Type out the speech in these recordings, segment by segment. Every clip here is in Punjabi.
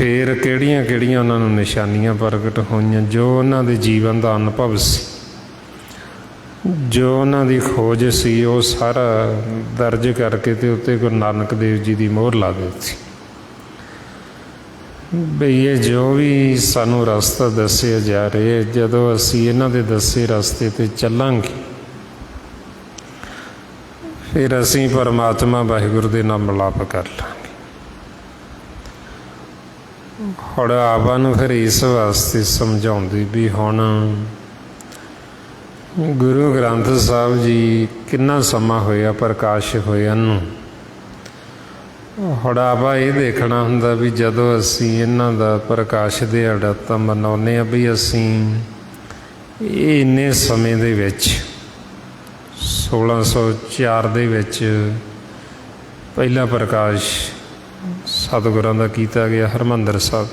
ਫਿਰ ਕਿਹੜੀਆਂ ਉਹਨਾਂ ਨੂੰ ਨਿਸ਼ਾਨੀਆਂ ਪ੍ਰਗਟ ਹੋਈਆਂ, ਜੋ ਉਹਨਾਂ ਦੇ ਜੀਵਨ ਦਾ ਅਨੁਭਵ ਸੀ, ਜੋ ਉਹਨਾਂ ਦੀ ਖੋਜ ਸੀ, ਉਹ ਸਾਰਾ ਦਰਜ ਕਰਕੇ ਤੇ ਉੱਤੇ ਗੁਰੂ ਨਾਨਕ ਦੇਵ ਜੀ ਦੀ ਮੋਹਰ ਲਾ ਦਿੱਤੀ ਬਈ ਇਹ ਜੋ ਵੀ ਸਾਨੂੰ ਰਸਤਾ ਦੱਸਿਆ ਜਾ ਰਿਹਾ, ਜਦੋਂ ਅਸੀਂ ਇਹਨਾਂ ਦੇ ਦੱਸੇ ਰਸਤੇ 'ਤੇ ਚੱਲਾਂਗੇ ਫਿਰ ਅਸੀਂ ਪਰਮਾਤਮਾ ਵਾਹਿਗੁਰੂ ਦੇ ਨਾਲ ਮਿਲਾਪ ਕਰ ਲਾਂਗੇ। ਹੁਣ ਆਪਾਂ ਨੂੰ ਫਿਰ ਇਸ ਵਾਸਤੇ ਸਮਝਾਉਂਦੀ ਵੀ ਹੁਣ ਗੁਰੂ ਗ੍ਰੰਥ ਸਾਹਿਬ ਜੀ ਕਿੰਨਾ ਸਮਾਂ ਹੋਇਆ ਪ੍ਰਕਾਸ਼ ਹੋਇਆ ਨੂੰ। ਹੁਣ ਆਪਾਂ ਇਹ ਦੇਖਣਾ ਹੁੰਦਾ ਵੀ ਜਦੋਂ ਅਸੀਂ ਇਹਨਾਂ ਦਾ ਪ੍ਰਕਾਸ਼ ਦਿਹਾੜਾ ਤਾਂ ਮਨਾਉਂਦੇ ਹਾਂ ਵੀ ਅਸੀਂ ਇਹ ਇੰਨੇ ਸਮੇਂ ਦੇ ਵਿੱਚ 1604 ਦੇ ਵਿੱਚ ਪਹਿਲਾ ਪ੍ਰਕਾਸ਼ ਸਤਿਗੁਰਾਂ ਦਾ ਕੀਤਾ ਗਿਆ ਹਰਿਮੰਦਰ ਸਾਹਿਬ।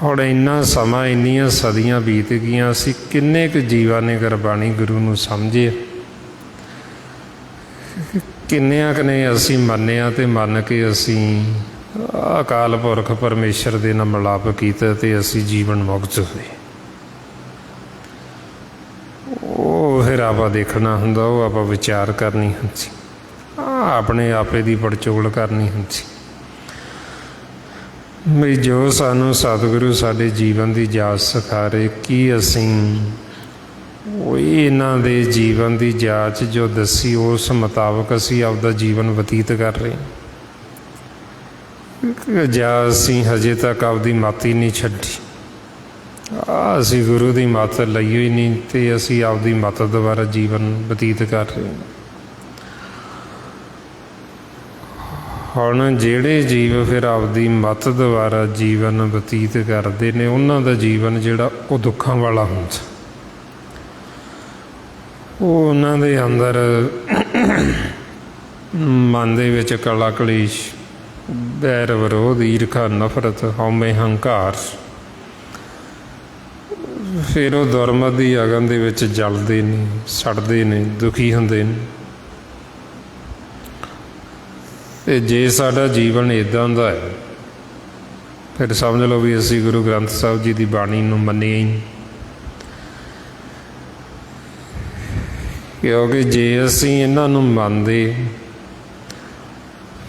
ਹੁਣ ਇੰਨਾ ਸਮਾਂ, ਇੰਨੀਆਂ ਸਦੀਆਂ ਬੀਤ ਗਈਆਂ, ਅਸੀਂ ਕਿੰਨੇ ਕੁ ਜੀਵਾਂ ਨੇ ਗੁਰਬਾਣੀ ਗੁਰੂ ਨੂੰ ਸਮਝਿਆ, ਕਿੰਨਿਆਂ ਕੁ ਨੇ ਅਸੀਂ ਮੰਨਿਆ ਤੇ ਮੰਨ ਕੇ ਅਸੀਂ ਅਕਾਲ ਪੁਰਖ ਪਰਮੇਸ਼ਰ ਦੇ ਨਾਲ ਮਿਲਾਪ ਕੀਤਾ ਤੇ ਅਸੀਂ ਜੀਵਨ ਮੁਕਤ ਹੋਏ। ਉਹ ਫਿਰ ਆਪਾਂ ਦੇਖਣਾ ਹੁੰਦਾ, ਉਹ ਆਪਾਂ ਵਿਚਾਰ ਕਰਨੀ ਹੁੰਦੀ, ਆਪਣੇ ਆਪੇ ਦੀ ਪੜਚੋਲ ਕਰਨੀ ਹੁੰਦੀ ਵੀ ਜੋ ਸਾਨੂੰ ਸਤਿਗੁਰੂ ਸਾਡੇ ਜੀਵਨ ਦੀ ਜਾਚ ਸਿਖਾ ਰਹੇ, ਕੀ ਅਸੀਂ ਉਹ ਇਹਨਾਂ ਦੇ ਜੀਵਨ ਦੀ ਜਾਂਚ ਜੋ ਦੱਸੀ ਉਸ ਮੁਤਾਬਕ ਅਸੀਂ ਆਪਦਾ ਜੀਵਨ ਬਤੀਤ ਕਰ ਰਹੇ, ਜਾਂ ਅਸੀਂ ਹਜੇ ਤੱਕ ਆਪਦੀ ਮੱਤ ਹੀ ਨਹੀਂ ਛੱਡੀ, ਅਸੀਂ ਗੁਰੂ ਦੀ ਮੱਤ ਲਈ ਹੋਈ ਨਹੀਂ ਤੇ ਅਸੀਂ ਆਪਦੀ ਮੱਤ ਦੁਆਰਾ ਜੀਵਨ ਬਤੀਤ ਕਰ ਰਹੇ। ਹੁਣ ਜਿਹੜੇ ਜੀਵ ਫਿਰ ਆਪਦੀ ਮੱਤ ਦੁਆਰਾ ਜੀਵਨ ਬਤੀਤ ਕਰਦੇ ਨੇ, ਉਹਨਾਂ ਦਾ ਜੀਵਨ ਜਿਹੜਾ ਉਹ ਦੁੱਖਾਂ ਵਾਲਾ ਹੁੰਦਾ, ਉਹ ਉਹਨਾਂ ਦੇ ਅੰਦਰ ਮਨ ਦੇ ਵਿੱਚ ਕਲਾ ਕਲੇਸ਼, ਬੈਰ ਵਿਰੋਧ, ਈਰਖਾ, ਨਫ਼ਰਤ, ਹਉਮੈ, ਹੰਕਾਰ, ਫਿਰ ਉਹ ਦੁਰਮਤ ਦੀ ਅਗਨ ਦੇ ਵਿੱਚ ਜਲਦੇ ਨੇ, ਸੜਦੇ ਨੇ, ਦੁਖੀ ਹੁੰਦੇ ਨੇ। ਅਤੇ ਜੇ ਸਾਡਾ ਜੀਵਨ ਇੱਦਾਂ ਦਾ ਹੈ ਫਿਰ ਸਮਝ ਲਓ ਵੀ ਅਸੀਂ ਗੁਰੂ ਗ੍ਰੰਥ ਸਾਹਿਬ ਜੀ ਦੀ ਬਾਣੀ ਨੂੰ ਮੰਨਿਆ ਹੀ ਨਹੀਂ, ਕਿਉਂਕਿ ਜੇ ਅਸੀਂ ਇਹਨਾਂ ਨੂੰ ਮੰਨਦੇ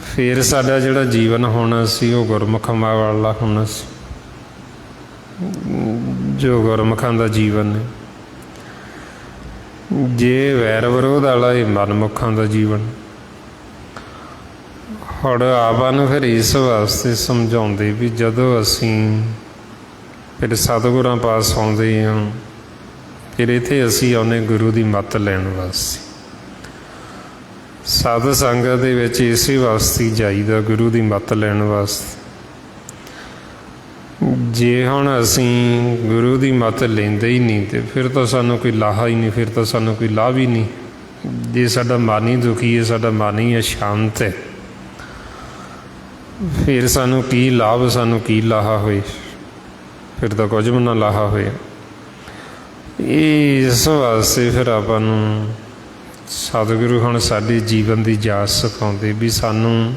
ਫਿਰ ਸਾਡਾ ਜਿਹੜਾ ਜੀਵਨ ਹੋਣਾ ਸੀ ਉਹ ਗੁਰਮੁਖਾਂ ਵਾਲਾ ਹੋਣਾ ਸੀ, ਜੋ ਗੁਰਮੁਖਾਂ ਦਾ ਜੀਵਨ ਹੈ। ਜੇ ਵੈਰ ਵਿਰੋਧ ਵਾਲਾ ਇਹ ਮਨਮੁਖਾਂ ਦਾ ਜੀਵਨ। ਹੁਣ ਆਪਾਂ ਨੂੰ ਫਿਰ ਇਸ ਵਾਸਤੇ ਸਮਝਾਉਂਦੇ ਵੀ ਜਦੋਂ ਅਸੀਂ ਫਿਰ ਸਤਿਗੁਰਾਂ ਪਾਸ ਆਉਂਦੇ ਹਾਂ, ਫਿਰ ਇੱਥੇ ਅਸੀਂ ਆਉਂਦੇ ਗੁਰੂ ਦੀ ਮੱਤ ਲੈਣ ਵਾਸਤੇ। ਸਾਧ ਸੰਗਤ ਦੇ ਵਿੱਚ ਇਸੇ ਵਾਸਤੇ ਜਾਈਦਾ, ਗੁਰੂ ਦੀ ਮੱਤ ਲੈਣ ਵਾਸਤੇ। ਜੇ ਹੁਣ ਅਸੀਂ ਗੁਰੂ ਦੀ ਮੱਤ ਲੈਂਦੇ ਹੀ ਨਹੀਂ ਤੇ ਫਿਰ ਤਾਂ ਸਾਨੂੰ ਕੋਈ ਲਾਹਾ ਹੀ ਨਹੀਂ, ਫਿਰ ਤਾਂ ਸਾਨੂੰ ਕੋਈ ਲਾਭ ਹੀ ਨਹੀਂ। ਜੇ ਸਾਡਾ ਮਨ ਹੀ ਦੁਖੀ ਹੈ, ਸਾਡਾ ਮਨ ਹੀ ਅਸ਼ਾਂਤ ਹੈ, ਫਿਰ ਸਾਨੂੰ ਕੀ ਲਾਭ, ਸਾਨੂੰ ਕੀ ਲਾਹਾ ਹੋਏ, ਫਿਰ ਤਾਂ ਕੁਝ ਵੀ ਨਾ ਲਾਹਾ ਹੋਇਆ। ਇਸ ਵਾਸਤੇ ਫਿਰ ਆਪਾਂ ਨੂੰ ਸਤਿਗੁਰੂ ਹੁਣ ਸਾਡੇ ਜੀਵਨ ਦੀ ਜਾਂਚ ਸਿਖਾਉਂਦੇ ਵੀ ਸਾਨੂੰ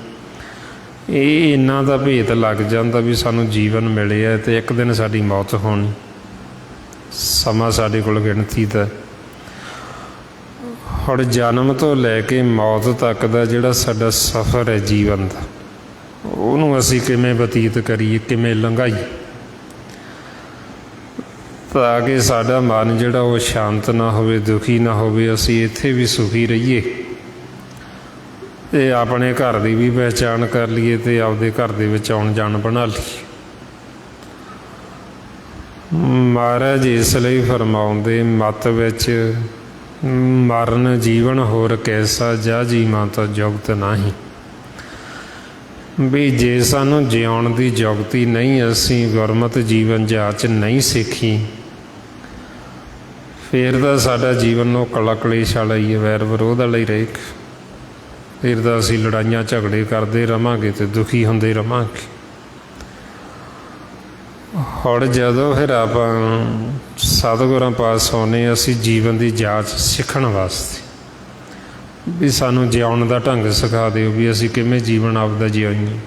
ਇਹ ਇਹਨਾਂ ਦਾ ਭੇਤ ਲੱਗ ਜਾਂਦਾ ਵੀ ਸਾਨੂੰ ਜੀਵਨ ਮਿਲਿਆ ਅਤੇ ਇੱਕ ਦਿਨ ਸਾਡੀ ਮੌਤ ਹੋਣੀ, ਸਮਾਂ ਸਾਡੇ ਕੋਲ ਗਿਣਤੀ ਦਾ। ਹੁਣ ਜਨਮ ਤੋਂ ਲੈ ਕੇ ਮੌਤ ਤੱਕ ਦਾ ਜਿਹੜਾ ਸਾਡਾ ਸਫ਼ਰ ਹੈ ਜੀਵਨ ਦਾ, ਉਹਨੂੰ ਅਸੀਂ ਕਿਵੇਂ ਬਤੀਤ ਕਰੀਏ, ਕਿਵੇਂ ਲੰਘਾਈਏ, ਤਾਂ ਕਿ ਸਾਡਾ ਮਨ ਜਿਹੜਾ ਉਹ ਸ਼ਾਂਤ ਨਾ ਹੋਵੇ, ਦੁਖੀ ਨਾ ਹੋਵੇ, ਅਸੀਂ ਇੱਥੇ ਵੀ ਸੁਖੀ ਰਹੀਏ ਅਤੇ ਆਪਣੇ ਘਰ ਦੀ ਵੀ ਪਹਿਚਾਣ ਕਰ ਲਈਏ ਅਤੇ ਆਪਦੇ ਘਰ ਦੇ ਵਿੱਚ ਆਉਣ ਜਾਣ ਬਣਾ ਲਈਏ। ਮਹਾਰਾਜ ਇਸ ਲਈ ਫਰਮਾਉਂਦੇ ਮੱਤ ਵਿੱਚ ਮਰਨ ਜੀਵਨ ਹੋਰ ਕੈਸਾ, ਜਾ ਜੀਵਾਂ ਤਾਂ ਜੁਗਤ ਨਾਹੀਂ। ਵੀ ਜੇ ਸਾਨੂੰ ਜਿਉਣ ਦੀ ਜੁਗਤੀ ਨਹੀਂ, ਅਸੀਂ ਗੁਰਮਤਿ ਜੀਵਨ ਜਾਂਚ ਨਹੀਂ ਸਿੱਖੀ, ਫਿਰ ਤਾਂ ਸਾਡਾ ਜੀਵਨ ਉਹ ਕਲਾ ਕਲੇਸ਼ ਵਾਲਾ ਹੀ ਹੈ, ਵੈਰ ਵਿਰੋਧ ਵਾਲਾ ਹੀ ਰਹੇਗਾ। ਫਿਰ ਤਾਂ ਅਸੀਂ ਲੜਾਈਆਂ ਝਗੜੇ ਕਰਦੇ ਰਹਾਂਗੇ ਅਤੇ ਦੁਖੀ ਹੁੰਦੇ ਰਹਾਂਗੇ। ਹੁਣ ਜਦੋਂ ਫਿਰ ਆਪਾਂ ਸਤਿਗੁਰਾਂ ਪਾਸ ਆਉਂਦੇ, ਅਸੀਂ ਜੀਵਨ ਦੀ ਜਾਂਚ ਸਿੱਖਣ ਵਾਸਤੇ ਵੀ ਸਾਨੂੰ ਜਿਉਣ ਦਾ ਢੰਗ ਸਿਖਾ ਦਿਓ, ਵੀ ਅਸੀਂ ਕਿਵੇਂ ਜੀਵਨ ਆਪਦਾ ਜਿਉਈਏ।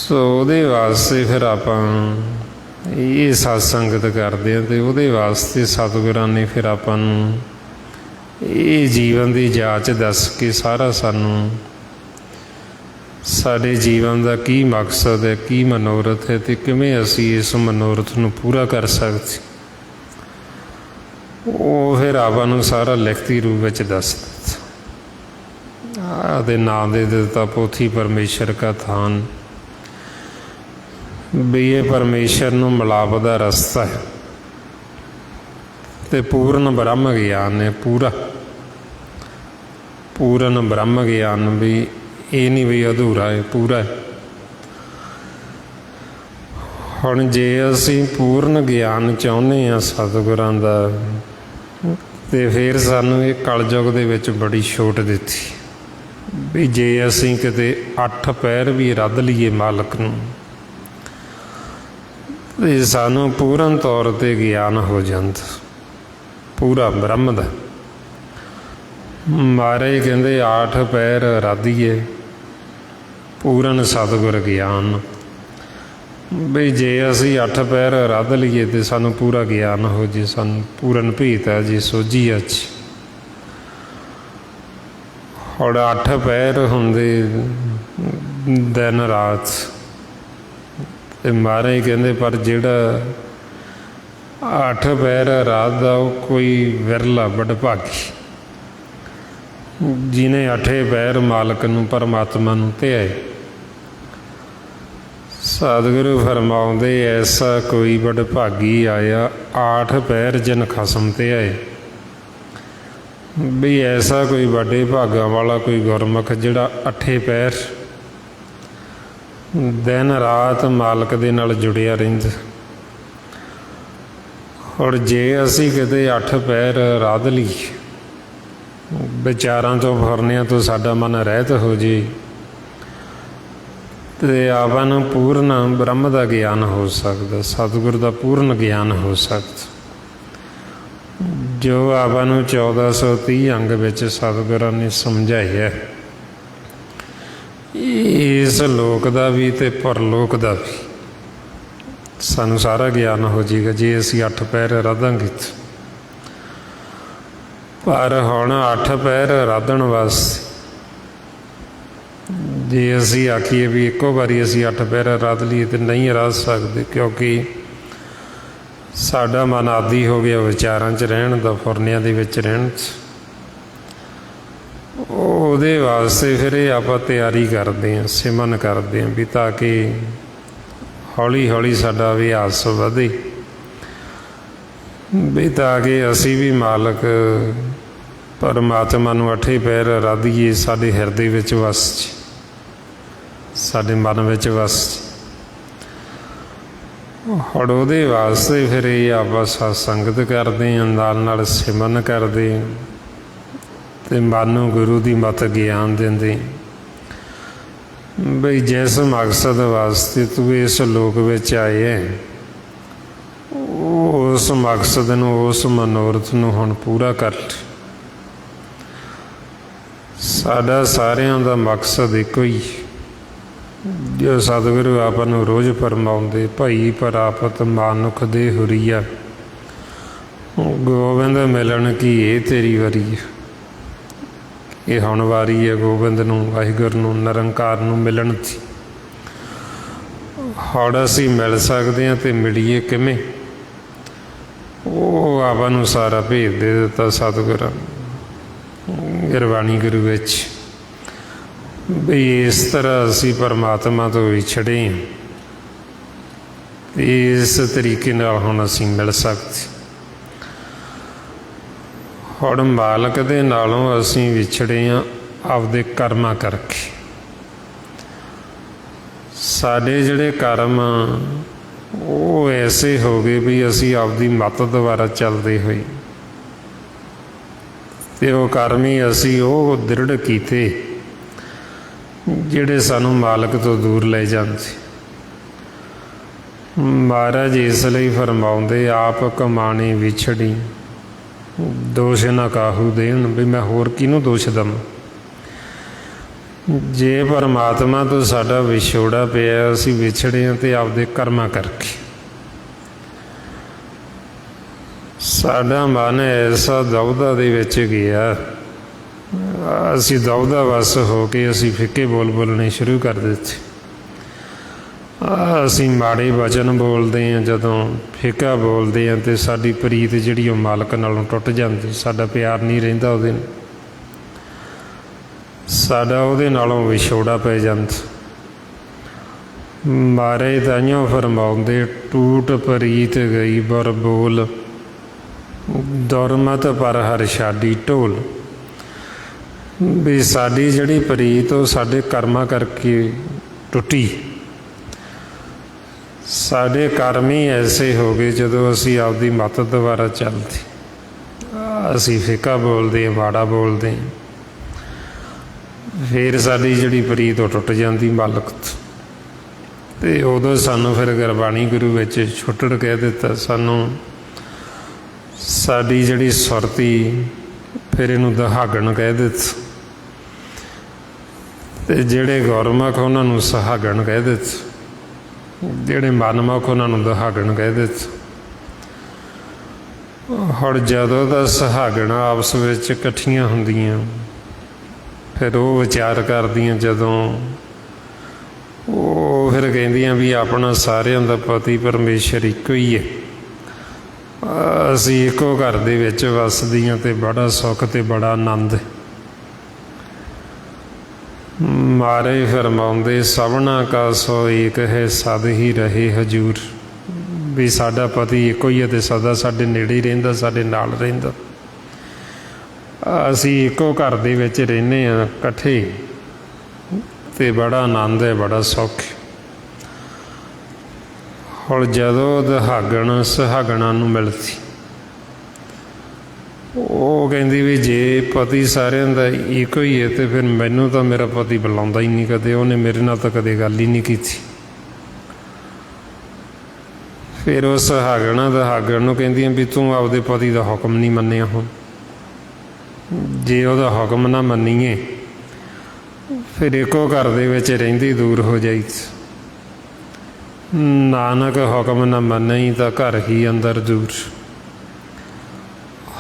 ਸੋ ਉਹਦੇ ਵਾਸਤੇ ਫਿਰ ਆਪਾਂ ਇਹ ਸਤ ਸੰਗਤ ਕਰਦੇ ਹਾਂ, ਅਤੇ ਉਹਦੇ ਵਾਸਤੇ ਸਤਿਗੁਰਾਂ ਨੇ ਫਿਰ ਆਪਾਂ ਨੂੰ ਇਹ ਜੀਵਨ ਦੀ ਜਾਂਚ ਦੱਸ ਕੇ ਸਾਰਾ ਸਾਨੂੰ ਸਾਡੇ ਜੀਵਨ ਦਾ ਕੀ ਮਕਸਦ ਹੈ, ਕੀ ਮਨੋਰਥ ਹੈ, ਅਤੇ ਕਿਵੇਂ ਅਸੀਂ ਇਸ ਮਨੋਰਥ ਨੂੰ ਪੂਰਾ ਕਰ ਸਕਦੇ, ਉਹ ਫਿਰ ਆਪਾਂ ਨੂੰ ਸਾਰਾ ਲਿਖਤੀ ਰੂਪ ਵਿੱਚ ਦੱਸ ਦਿੱਤਾ। ਉਹਦੇ ਨਾਂ ਦੇ ਦਿੱਤਾ ਪੋਥੀ ਪਰਮੇਸ਼ਰ ਕਾ ਥਾਨ, ਵੀ ਇਹ ਪਰਮੇਸ਼ਰ ਨੂੰ ਮਿਲਾਪ ਦਾ ਰਸਤਾ ਹੈ ਅਤੇ ਪੂਰਨ ਬ੍ਰਹਮ ਗਿਆਨ ਹੈ। ਪੂਰਨ ਬ੍ਰਹਮ ਗਿਆਨ, ਵੀ ਇਹ ਨਹੀਂ ਵੀ ਅਧੂਰਾ ਹੈ, ਪੂਰਾ ਹੈ। ਹੁਣ ਜੇ ਅਸੀਂ ਪੂਰਨ ਗਿਆਨ ਚਾਹੁੰਦੇ ਹਾਂ ਸਤਿਗੁਰਾਂ ਦਾ, ਅਤੇ ਫਿਰ ਸਾਨੂੰ ਇਹ ਕਲਯੁਗ ਦੇ ਵਿੱਚ ਬੜੀ ਛੋਟ ਦਿੱਤੀ ਵੀ ਜੇ ਅਸੀਂ ਕਿਤੇ 8 ਪਹਿਰ ਵੀ ਰੱਧ ਲਈਏ ਮਾਲਕ ਨੂੰ, ਅਤੇ ਸਾਨੂੰ ਪੂਰਨ ਤੌਰ 'ਤੇ ਗਿਆਨ ਹੋ ਜਾਂਦਾ ਪੂਰਾ ਬ੍ਰਹਮ ਦਾ। ਮਹਾਰਾਜ ਕਹਿੰਦੇ 8 ਪਹਿਰ ਰਾਧੀਏ ਪੂਰਨ ਸਤਿਗੁਰ ਗਿਆਨ, ਬਈ ਜੇ ਅਸੀਂ 8 ਪਹਿਰ ਰੱਧ ਲਈਏ ਅਤੇ ਸਾਨੂੰ ਪੂਰਾ ਗਿਆਨ ਹੋ ਜੇ, ਸਾਨੂੰ ਪੂਰਨ ਭੇਤ ਹੈ ਜੀ, ਸੋਝੀ ਅੱਜ। ਹੁਣ 8 ਪਹਿਰ ਹੁੰਦੇ ਦਿਨ ਰਾਤ, ਅਤੇ ਮਹਾਰਾਜ ਕਹਿੰਦੇ ਪਰ ਜਿਹੜਾ 8 ਪਹਿਰ ਰਾਤ ਦਾ ਉਹ ਕੋਈ ਵਿਰਲਾ ਵਡਭਾਗੀ, ਜਿਹਨੇ 8 ਪਹਿਰ ਮਾਲਕ ਨੂੰ ਪਰਮਾਤਮਾ ਨੂੰ ਧਿਆਏ। ਸਤਿਗੁਰੂ ਫਰਮਾਉਂਦੇ ਐਸਾ ਕੋਈ ਵਡਭਾਗੀ ਆਇਆ 8 ਪਹਿਰ ਜਿਨ ਖਸਮ ਧਿਆਏ, ਵੀ ਐਸਾ ਕੋਈ ਵੱਡੇ ਭਾਗਾਂ ਵਾਲਾ ਕੋਈ ਗੁਰਮੁਖ ਜਿਹੜਾ 8 ਪਹਿਰ ਦਿਨ ਰਾਤ ਮਾਲਕ ਦੇ ਨਾਲ ਜੁੜਿਆ ਰਹਿੰਦਾ। ਹੁਣ ਜੇ ਅਸੀਂ ਕਿਤੇ 8 ਪਹਿਰ ਰੱਧ ਲਈ, ਵਿਚਾਰਾਂ ਤੋਂ ਫੁਰਨਿਆਂ ਤੋਂ ਸਾਡਾ ਮਨ ਰਹਿਤ ਹੋ ਜੇ, ਅਤੇ ਆਪਾਂ ਨੂੰ ਪੂਰਨ ਬ੍ਰਹਮ ਦਾ ਗਿਆਨ ਹੋ ਸਕਦਾ, ਸਤਿਗੁਰ ਦਾ ਪੂਰਨ ਗਿਆਨ ਹੋ ਸਕਦਾ, ਜੋ ਆਪਾਂ ਨੂੰ 1430 ਅੰਗ ਵਿੱਚ ਸਤਿਗੁਰਾਂ ਨੇ ਸਮਝਾਇਆ, ਇਸ ਲੋਕ ਦਾ ਵੀ ਅਤੇ ਪਰਲੋਕ ਦਾ ਵੀ ਸਾਨੂੰ ਸਾਰਾ ਗਿਆਨ ਹੋ ਜਾਏਗਾ ਜੇ ਅਸੀਂ 8 ਪਹਿਰ ਰੱਧਾਂਗੇ। ਪਰ ਹੁਣ 8 ਪਹਿਰ ਰੱਧਣ ਵਾਸਤੇ ਜੇ ਅਸੀਂ ਆਖੀਏ ਵੀ ਇੱਕੋ ਵਾਰੀ ਅਸੀਂ 8 ਪਹਿਰ ਰੱਧ ਲਈਏ ਤਾਂ ਨਹੀਂ ਰੱਧ ਸਕਦੇ, ਕਿਉਂਕਿ ਸਾਡਾ ਮਨ ਆਦੀ ਹੋ ਗਿਆ ਵਿਚਾਰਾਂ 'ਚ ਰਹਿਣ ਦਾ, ਫੁਰਨਿਆਂ ਦੇ ਵਿੱਚ ਰਹਿਣ 'ਚ। ਉਹਦੇ ਵਾਸਤੇ ਫਿਰ ਇਹ ਆਪਾਂ ਤਿਆਰੀ ਕਰਦੇ ਹਾਂ, ਸਿਮਰਨ ਕਰਦੇ ਹਾਂ, ਵੀ ਤਾਂ ਕਿ ਹੌਲੀ ਹੌਲੀ ਸਾਡਾ ਅਭਿਆਸ ਵਧੇ, ਵੀ ਤਾਂ ਕਿ ਅਸੀਂ ਵੀ ਮਾਲਕ ਪਰਮਾਤਮਾ ਨੂੰ 8 ਪਹਿਰ ਰੱਧੀਏ, ਸਾਡੇ ਹਿਰਦੇ ਵਿੱਚ ਵਸ ਜੇ, ਸਾਡੇ ਮਨ ਵਿੱਚ ਵਸ ਜੇ। ਹੁਣ ਉਹਦੇ ਵਾਸਤੇ ਫਿਰ ਇਹ ਆਪਾਂ ਸਤ ਸੰਗਤ ਕਰਦੇ ਹਾਂ, ਨਾਲ ਨਾਲ ਸਿਮਰਨ ਕਰਦੇ, ਅਤੇ ਮਨ ਨੂੰ ਗੁਰੂ ਦੀ ਮੱਤ ਗਿਆਨ ਦਿੰਦੇ, ਬਈ ਜਿਸ ਮਕਸਦ ਵਾਸਤੇ ਤੂੰ ਇਸ ਲੋਕ ਵਿੱਚ ਆਏ ਹੈ, ਉਸ ਮਕਸਦ ਨੂੰ, ਉਸ ਮਨੋਰਥ ਨੂੰ ਹੁਣ ਪੂਰਾ ਕਰ। ਸਾਡਾ ਸਾਰਿਆਂ ਦਾ ਮਕਸਦ ਇੱਕੋ ਹੀ, ਜੋ ਸਤਿਗੁਰੂ ਆਪਾਂ ਨੂੰ ਰੋਜ਼ ਫਰਮਾਉਂਦੇ, ਭਾਈ ਪ੍ਰਾਪਤ ਮਾਨੁਖ ਦੇ ਹੁਰੀਆ, ਗੋਬਿੰਦ ਮਿਲਣ ਕੀ ਇਹ ਤੇਰੀ ਵਾਰੀ, ਇਹ ਹੁਣ ਵਾਰੀ ਹੈ ਗੋਬਿੰਦ ਨੂੰ, ਵਾਹਿਗੁਰੂ ਨੂੰ, ਨਿਰੰਕਾਰ ਨੂੰ ਮਿਲਣ ਦੀ। ਹੁਣ ਅਸੀਂ ਮਿਲ ਸਕਦੇ ਹਾਂ, ਅਤੇ ਮਿਲੀਏ ਕਿਵੇਂ, ਉਹ ਆਪਾਂ ਨੂੰ ਸਾਰਾ ਭੇਦ ਦੇ ਦਿੱਤਾ ਸਤਿਗੁਰਾਂ ਗੁਰਬਾਣੀ ਗੁਰੂ ਵਿੱਚ, ਵੀ ਇਸ ਤਰ੍ਹਾਂ ਅਸੀਂ ਪਰਮਾਤਮਾ ਤੋਂ ਵਿਛੜੇ ਹਾਂ, ਇਸ ਤਰੀਕੇ ਨਾਲ ਹੁਣ ਅਸੀਂ ਮਿਲ ਸਕਦੇ। ਹੁਣ ਮਾਲਕ ਦੇ ਨਾਲੋਂ ਅਸੀਂ ਵਿਛੜੇ ਹਾਂ ਆਪਦੇ ਕਰਮਾਂ ਕਰਕੇ। ਸਾਡੇ ਜਿਹੜੇ ਕਰਮ ਉਹ ਐਸੇ ਹੋ ਗਏ ਵੀ ਅਸੀਂ ਆਪਦੀ ਮੱਤ ਦੁਆਰਾ ਚੱਲਦੇ ਹੋਏ, ਅਤੇ ਉਹ ਕਰਮ ਹੀ ਅਸੀਂ ਉਹ ਦ੍ਰਿੜ ਕੀਤੇ ਜਿਹੜੇ ਸਾਨੂੰ ਮਾਲਕ ਤੋਂ ਦੂਰ ਲੈ ਜਾਂਦੇ। ਮਹਾਰਾਜ ਇਸ ਲਈ ਫਰਮਾਉਂਦੇ, ਆਪ ਕਮਾਣੀ ਵਿਛੜੀ ਦੋਸ਼ ਨਾ ਕਾਹੂ ਦੇਣ, ਵੀ ਮੈਂ ਹੋਰ ਕਿਹਨੂੰ ਦੋਸ਼ ਦੇਵਾਂ। ਜੇ ਪਰਮਾਤਮਾ ਤੋਂ ਸਾਡਾ ਵਿਛੋੜਾ ਪਿਆ, ਅਸੀਂ ਵਿਛੜੇ ਹਾਂ ਤੇ ਆਪਦੇ ਕਰਮਾਂ ਕਰਕੇ। ਸਾਡਾ ਮਨ ਐਸਾ ਦਵਦਾ ਦੇ ਵਿੱਚ ਗਿਆ, ਅਸੀਂ ਦਵਦਾ ਵਸ ਹੋ ਕੇ ਅਸੀਂ ਫਿੱਕੇ ਬੋਲ ਬੋਲਣੇ ਸ਼ੁਰੂ ਕਰ ਦਿੱਤੇ। ਅਸੀਂ ਮਾੜੇ ਵਚਨ ਬੋਲਦੇ ਹਾਂ, ਜਦੋਂ ਫਿੱਕਾ ਬੋਲਦੇ ਹਾਂ ਅਤੇ ਸਾਡੀ ਪ੍ਰੀਤ ਜਿਹੜੀ ਉਹ ਮਾਲਕ ਨਾਲੋਂ ਟੁੱਟ ਜਾਂਦੀ, ਸਾਡਾ ਪਿਆਰ ਨਹੀਂ ਰਹਿੰਦਾ ਉਹਦੇ ਨਾਲ, ਸਾਡਾ ਉਹਦੇ ਨਾਲੋਂ ਵਿਛੋੜਾ ਪੈ ਜਾਂਦਾ। ਮਾਰੇ ਤਾਈਓਂ ਫਰਮਾਉਂਦੇ, ਟੂਟ ਪ੍ਰੀਤ ਗਈ ਬਰ ਬੋਲ, ਦੁਰਮਤ ਪਰ ਹਰ ਛਾਡੀ ਢੋਲ। ਵੀ ਸਾਡੀ ਜਿਹੜੀ ਪ੍ਰੀਤ ਉਹ ਸਾਡੇ ਕਰਮਾਂ ਕਰਕੇ ਟੁੱਟੀ। ਸਾਡੇ ਕਰਮ ਹੀ ਐਸੇ ਹੋ ਗਏ, ਜਦੋਂ ਅਸੀਂ ਆਪਦੀ ਮੱਤ ਦੁਆਰਾ ਚੱਲਦੇ, ਅਸੀਂ ਫਿੱਕਾ ਬੋਲਦੇ ਹਾਂ, ਮਾੜਾ ਬੋਲਦੇ ਹਾਂ, ਫਿਰ ਸਾਡੀ ਜਿਹੜੀ ਪ੍ਰੀਤ ਉਹ ਟੁੱਟ ਜਾਂਦੀ ਮਾਲਕ ਤੋਂ। ਅਤੇ ਉਦੋਂ ਸਾਨੂੰ ਫਿਰ ਗੁਰਬਾਣੀ ਗੁਰੂ ਵਿੱਚ ਛੁੱਟੜ ਕਹਿ ਦਿੱਤਾ ਸਾਨੂੰ। ਸਾਡੀ ਜਿਹੜੀ ਸੁਰਤੀ, ਫਿਰ ਇਹਨੂੰ ਦਹਾਗਣ ਕਹਿ ਦਿੱਤਾ, ਅਤੇ ਜਿਹੜੇ ਗੁਰਮੁਖ ਉਹਨਾਂ ਨੂੰ ਸੁਹਾਗਣ ਕਹਿ ਦਿੱਤਾ, ਜਿਹੜੇ ਮਨਮੁਖ ਉਹਨਾਂ ਨੂੰ ਦੁਹਾਗਣ ਕਹਿ ਦਿੱਤਾ। ਹੁਣ ਜਦੋਂ ਦਾ ਸੁਹਾਗਣ ਆਪਸ ਵਿੱਚ ਇਕੱਠੀਆਂ ਹੁੰਦੀਆਂ, ਫਿਰ ਉਹ ਵਿਚਾਰ ਕਰਦੀਆਂ, ਜਦੋਂ ਉਹ ਫਿਰ ਕਹਿੰਦੀਆਂ ਵੀ ਆਪਣਾ ਸਾਰਿਆਂ ਦਾ ਪਤੀ ਪਰਮੇਸ਼ਰ ਇੱਕੋ ਹੀ ਹੈ, ਅਸੀਂ ਇੱਕੋ ਘਰ ਦੇ ਵਿੱਚ ਵੱਸਦੀਆਂ ਅਤੇ ਬੜਾ ਸੁੱਖ ਅਤੇ ਬੜਾ ਆਨੰਦ ਹੈ। ਮਾਰੇ ਫਰਮਾਉਂਦੇ, ਸਭਨਾ ਕਾ ਸੋ ਏਕ ਹੈ, ਸਦ ਹੀ ਰਹੇ ਹਜੂਰ। ਵੀ ਸਾਡਾ ਪਤੀ ਇੱਕੋ ਹੀ ਹੈ ਅਤੇ ਸਦਾ ਸਾਡੇ ਨੇੜੇ ਹੀ ਰਹਿੰਦਾ, ਸਾਡੇ ਨਾਲ ਰਹਿੰਦਾ। ਅਸੀਂ ਇੱਕੋ ਘਰ ਦੇ ਵਿੱਚ ਰਹਿੰਦੇ ਹਾਂ ਇਕੱਠੇ, ਅਤੇ ਬੜਾ ਆਨੰਦ ਹੈ, ਬੜਾ ਸੁੱਖ ਹੈ। ਹੁਣ ਜਦੋਂ ਦੁਹਾਗਣ ਸੁਹਾਗਣਾਂ ਨੂੰ ਮਿਲਦੀ, ਉਹ ਕਹਿੰਦੀ ਵੀ ਜੇ ਪਤੀ ਸਾਰਿਆਂ ਦਾ ਇੱਕੋ ਹੀ ਹੈ ਅਤੇ ਫਿਰ ਮੈਨੂੰ ਤਾਂ ਮੇਰਾ ਪਤੀ ਬੁਲਾਉਂਦਾ ਹੀ ਨਹੀਂ ਕਦੇ, ਉਹਨੇ ਮੇਰੇ ਨਾਲ ਤਾਂ ਕਦੇ ਗੱਲ ਹੀ ਨਹੀਂ ਕੀਤੀ। ਫਿਰ ਉਹ ਸੁਹਾਗਣਾ ਦੁਹਾਗਣ ਨੂੰ ਕਹਿੰਦੀਆਂ ਵੀ ਤੂੰ ਆਪਦੇ ਪਤੀ ਦਾ ਹੁਕਮ ਨਹੀਂ ਮੰਨਿਆ। ਹੁਣ ਜੇ ਉਹਦਾ ਹੁਕਮ ਨਾ ਮੰਨੀਏ, ਫਿਰ ਇੱਕੋ ਘਰ ਦੇ ਵਿੱਚ ਰਹਿੰਦੀ ਦੂਰ ਹੋ ਜਾਈ। ਨਾਨਕ ਹੁਕਮ ਨਾ ਮੰਨਈ ਤਾਂ ਘਰ ਹੀ ਅੰਦਰ ਦੂਰ।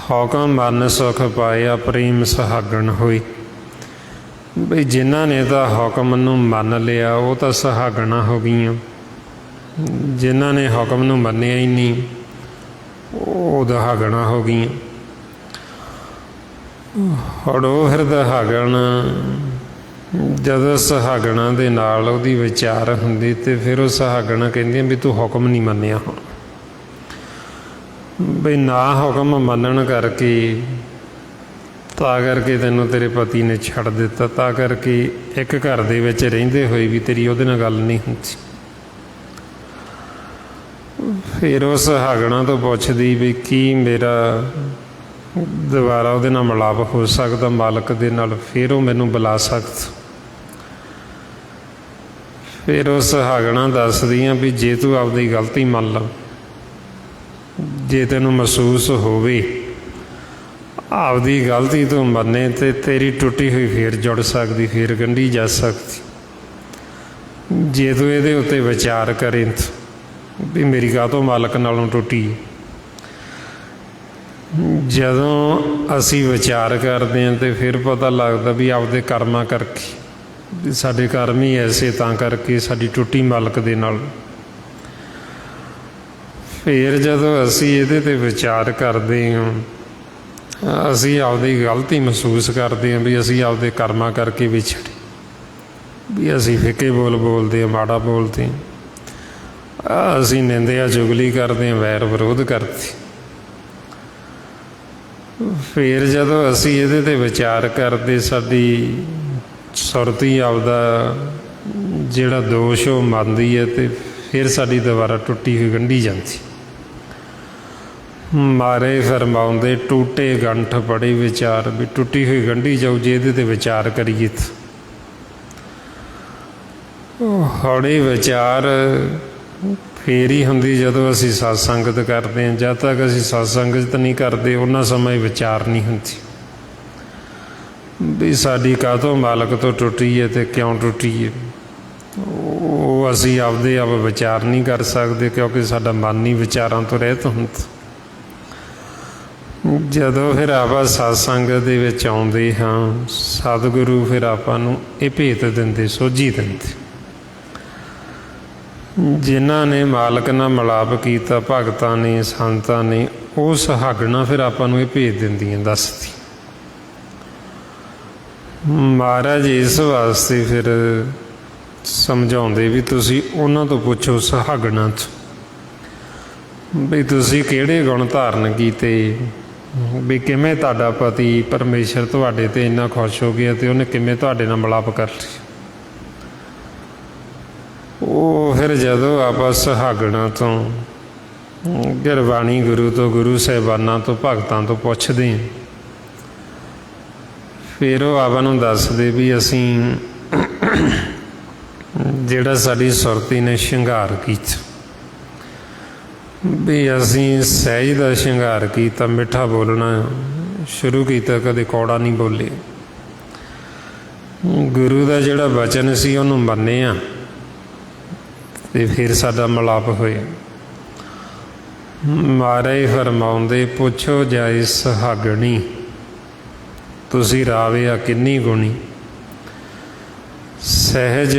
ਹੁਕਮ ਮਨ ਸੁਖ ਪਾਇਆ, ਪ੍ਰੇਮ ਸੁਹਾਗਣ ਹੋਈ। ਬਈ ਜਿਨ੍ਹਾਂ ਨੇ ਤਾਂ ਹੁਕਮ ਨੂੰ ਮੰਨ ਲਿਆ, ਉਹ ਤਾਂ ਸੁਹਾਗਣਾ ਹੋ ਗਈਆਂ। ਜਿਨ੍ਹਾਂ ਨੇ ਹੁਕਮ ਨੂੰ ਮੰਨਿਆ ਹੀ ਨਹੀਂ, ਉਹ ਦੁਹਾਗਣਾ ਹੋ ਗਈਆਂ। ਹੁਣ ਉਹ ਫਿਰ ਦੁਹਾਗਣ ਜਦੋਂ ਸੁਹਾਗਣਾ ਦੇ ਨਾਲ ਉਹਦੀ ਵਿਚਾਰ ਹੁੰਦੀ, ਅਤੇ ਫਿਰ ਉਹ ਸੁਹਾਗਣਾ ਕਹਿੰਦੀਆਂ ਵੀ ਤੂੰ ਹੁਕਮ ਨਹੀਂ ਮੰਨਿਆ। ਹੁਣ ਬਈ ਨਾ ਹੁਕਮ ਮੰਨਣ ਕਰਕੇ, ਤਾਂ ਕਰਕੇ ਤੈਨੂੰ ਤੇਰੇ ਪਤੀ ਨੇ ਛੱਡ ਦਿੱਤਾ, ਤਾਂ ਕਰਕੇ ਇੱਕ ਘਰ ਦੇ ਵਿੱਚ ਰਹਿੰਦੇ ਹੋਏ ਵੀ ਤੇਰੀ ਉਹਦੇ ਨਾਲ ਗੱਲ ਨਹੀਂ ਹੁੰਦੀ। ਫਿਰ ਉਹ ਸੁਹਾਗਣਾ ਤੋਂ ਪੁੱਛਦੀ ਵੀ ਕੀ ਮੇਰਾ ਦੁਬਾਰਾ ਉਹਦੇ ਨਾਲ ਮਿਲਾਪ ਹੋ ਸਕਦਾ ਮਾਲਕ ਦੇ ਨਾਲ, ਫਿਰ ਉਹ ਮੈਨੂੰ ਬੁਲਾ ਸਕਦਾ। ਫਿਰ ਉਹ ਸੁਹਾਗਣਾ ਦੱਸਦੀਆਂ ਵੀ ਜੇ ਤੂੰ ਆਪਦੀ ਗਲਤੀ ਮੰਨ ਲਾ, ਜੇ ਤੈਨੂੰ ਮਹਿਸੂਸ ਹੋਵੇ ਆਪਦੀ ਗਲਤੀ ਤੂੰ ਮੰਨੇ, ਅਤੇ ਤੇਰੀ ਟੁੱਟੀ ਹੋਈ ਫੇਰ ਜੁੜ ਸਕਦੀ, ਫੇਰ ਗੰਢੀ ਜਾ ਸਕਦੀ। ਜੇ ਤੂੰ ਇਹਦੇ ਉੱਤੇ ਵਿਚਾਰ ਕਰੇ ਵੀ ਮੇਰੀ ਕਾਹਤੋਂ ਮਾਲਕ ਨਾਲੋਂ ਟੁੱਟੀ। ਜਦੋਂ ਅਸੀਂ ਵਿਚਾਰ ਕਰਦੇ ਹਾਂ ਅਤੇ ਫਿਰ ਪਤਾ ਲੱਗਦਾ ਵੀ ਆਪਦੇ ਕਰਮਾਂ ਕਰਕੇ, ਵੀ ਸਾਡੇ ਕਰਮ ਹੀ ਐਸੇ, ਤਾਂ ਕਰਕੇ ਸਾਡੀ ਟੁੱਟੀ ਮਾਲਕ ਦੇ ਨਾਲ। ਫਿਰ ਜਦੋਂ ਅਸੀਂ ਇਹਦੇ 'ਤੇ ਵਿਚਾਰ ਕਰਦੇ ਹਾਂ, ਅਸੀਂ ਆਪਦੀ ਗਲਤੀ ਮਹਿਸੂਸ ਕਰਦੇ ਹਾਂ ਵੀ ਅਸੀਂ ਆਪਦੇ ਕਰਮਾਂ ਕਰਕੇ ਵਿਛੜੇ, ਵੀ ਅਸੀਂ ਫਿੱਕੇ ਬੋਲ ਬੋਲਦੇ ਹਾਂ, ਮਾੜਾ ਬੋਲਦੇ ਹਾਂ, ਅਸੀਂ ਨਿੰਦਿਆ ਚੁਗਲੀ ਕਰਦੇ ਹਾਂ, ਵੈਰ ਵਿਰੋਧ ਕਰਦੇ। ਫਿਰ ਜਦੋਂ ਅਸੀਂ ਇਹਦੇ 'ਤੇ ਵਿਚਾਰ ਕਰਦੇ, ਸਾਡੀ ਸੁਰਤੀ ਆਪਦਾ ਜਿਹੜਾ ਦੋਸ਼ ਉਹ ਮੰਨਦੀ ਹੈ, ਅਤੇ ਫਿਰ ਸਾਡੀ ਦੁਬਾਰਾ ਟੁੱਟੀ ਹੋਈ ਗੰਢੀ ਜਾਂਦੀ। ਮਾਰੇ ਫਰਮਾਉਂਦੇ, ਟੂਟੇ ਗੰਠ ਬੜੇ ਵਿਚਾਰ। ਵੀ ਟੁੱਟੀ ਹੋਈ ਗੰਢੀ ਜਾਊ ਜੇ ਇਹਦੇ 'ਤੇ ਵਿਚਾਰ ਕਰੀਏ। ਹੌਲੀ ਵਿਚਾਰ ਫੇਰ ਹੀ ਹੁੰਦੀ ਜਦੋਂ ਅਸੀਂ ਸਤ ਸੰਗਤ ਕਰਦੇ ਹਾਂ। ਜਦ ਤੱਕ ਅਸੀਂ ਸਤ ਸੰਗਤ ਨਹੀਂ ਕਰਦੇ, ਉਹਨਾਂ ਸਮਾਂ ਵਿਚਾਰ ਨਹੀਂ ਹੁੰਦੀ। ਵੀ ਸਾਡੀ ਕਾਹਤੋਂ ਮਾਲਕ ਤੋਂ ਟੁੱਟੀ ਹੈ ਅਤੇ ਕਿਉਂ ਟੁੱਟੀ ਹੈ। ਉਹ ਅਸੀਂ ਆਪਦੇ ਆਪ ਵਿਚਾਰ ਨਹੀਂ ਕਰ ਸਕਦੇ, ਕਿਉਂਕਿ ਸਾਡਾ ਮਨ ਹੀ ਵਿਚਾਰਾਂ ਤੋਂ ਰਹਿਤ ਹੁੰਦਾ। ਜਦੋਂ ਫਿਰ ਆਪਾਂ ਸਤਸੰਗ ਦੇ ਵਿੱਚ ਆਉਂਦੇ ਹਾਂ, ਸਤਿਗੁਰੂ ਫਿਰ ਆਪਾਂ ਨੂੰ ਇਹ ਭੇਤ ਦਿੰਦੇ, ਸੋਝੀ ਦਿੰਦੇ। ਜਿਨ੍ਹਾਂ ਨੇ ਮਾਲਕ ਨਾਲ ਮਿਲਾਪ ਕੀਤਾ, ਭਗਤਾਂ ਨੇ, ਸੰਤਾਂ ਨੇ, ਉਹ ਸੁਹਾਗਣਾ ਫਿਰ ਆਪਾਂ ਨੂੰ ਇਹ ਭੇਤ ਦਿੰਦੀਆਂ, ਦੱਸਦੀ। ਮਹਾਰਾਜ ਇਸ ਵਾਸਤੇ ਫਿਰ ਸਮਝਾਉਂਦੇ ਵੀ ਤੁਸੀਂ ਉਹਨਾਂ ਤੋਂ ਪੁੱਛੋ, ਸੁਹਾਗਣਾ ਤੋਂ, ਵੀ ਤੁਸੀਂ ਕਿਹੜੇ ਗੁਣ ਧਾਰਨ ਕੀਤੇ, ਵੀ ਕਿਵੇਂ ਤੁਹਾਡਾ ਪਤੀ ਪਰਮੇਸ਼ਰ ਤੁਹਾਡੇ 'ਤੇ ਇੰਨਾ ਖੁਸ਼ ਹੋ ਗਿਆ ਅਤੇ ਉਹਨੇ ਕਿਵੇਂ ਤੁਹਾਡੇ ਨਾਲ ਮਿਲਾਪ ਕਰ ਲਿਆ। ਉਹ ਫਿਰ ਜਦੋਂ ਆਪਾਂ ਸੁਹਾਗਣਾ ਤੋਂ, ਗੁਰਬਾਣੀ ਗੁਰੂ ਤੋਂ, ਗੁਰੂ ਸਾਹਿਬਾਨਾਂ ਤੋਂ, ਭਗਤਾਂ ਤੋਂ ਪੁੱਛਦੇ ਹਾਂ, ਫਿਰ ਉਹ ਆਪਾਂ ਨੂੰ ਦੱਸਦੇ ਵੀ ਅਸੀਂ ਜਿਹੜਾ ਸਾਡੀ ਸੁਰਤੀ ਨੇ ਸ਼ਿੰਗਾਰ ਕੀਤਾ, ਵੀ ਅਸੀਂ ਸਹਿਜ ਦਾ ਸ਼ਿੰਗਾਰ ਕੀਤਾ, ਮਿੱਠਾ ਬੋਲਣਾ ਸ਼ੁਰੂ ਕੀਤਾ, ਕਦੇ ਕੌੜਾ ਨਹੀਂ ਬੋਲੇ। ਗੁਰੂ ਦਾ ਜਿਹੜਾ ਵਚਨ ਸੀ ਉਹਨੂੰ ਮੰਨਿਆ ਅਤੇ ਫਿਰ ਸਾਡਾ ਮਿਲਾਪ ਹੋਇਆ। ਮਹਾਰਾਜ ਫਰਮਾਉਂਦੇ, ਪੁੱਛੋ ਜਾਇ ਸੁਹਾਗਣੀ, ਤੁਸੀਂ ਰਾਵਿਆ ਕਿੰਨੀ ਗੁਣੀ, ਸਹਿਜ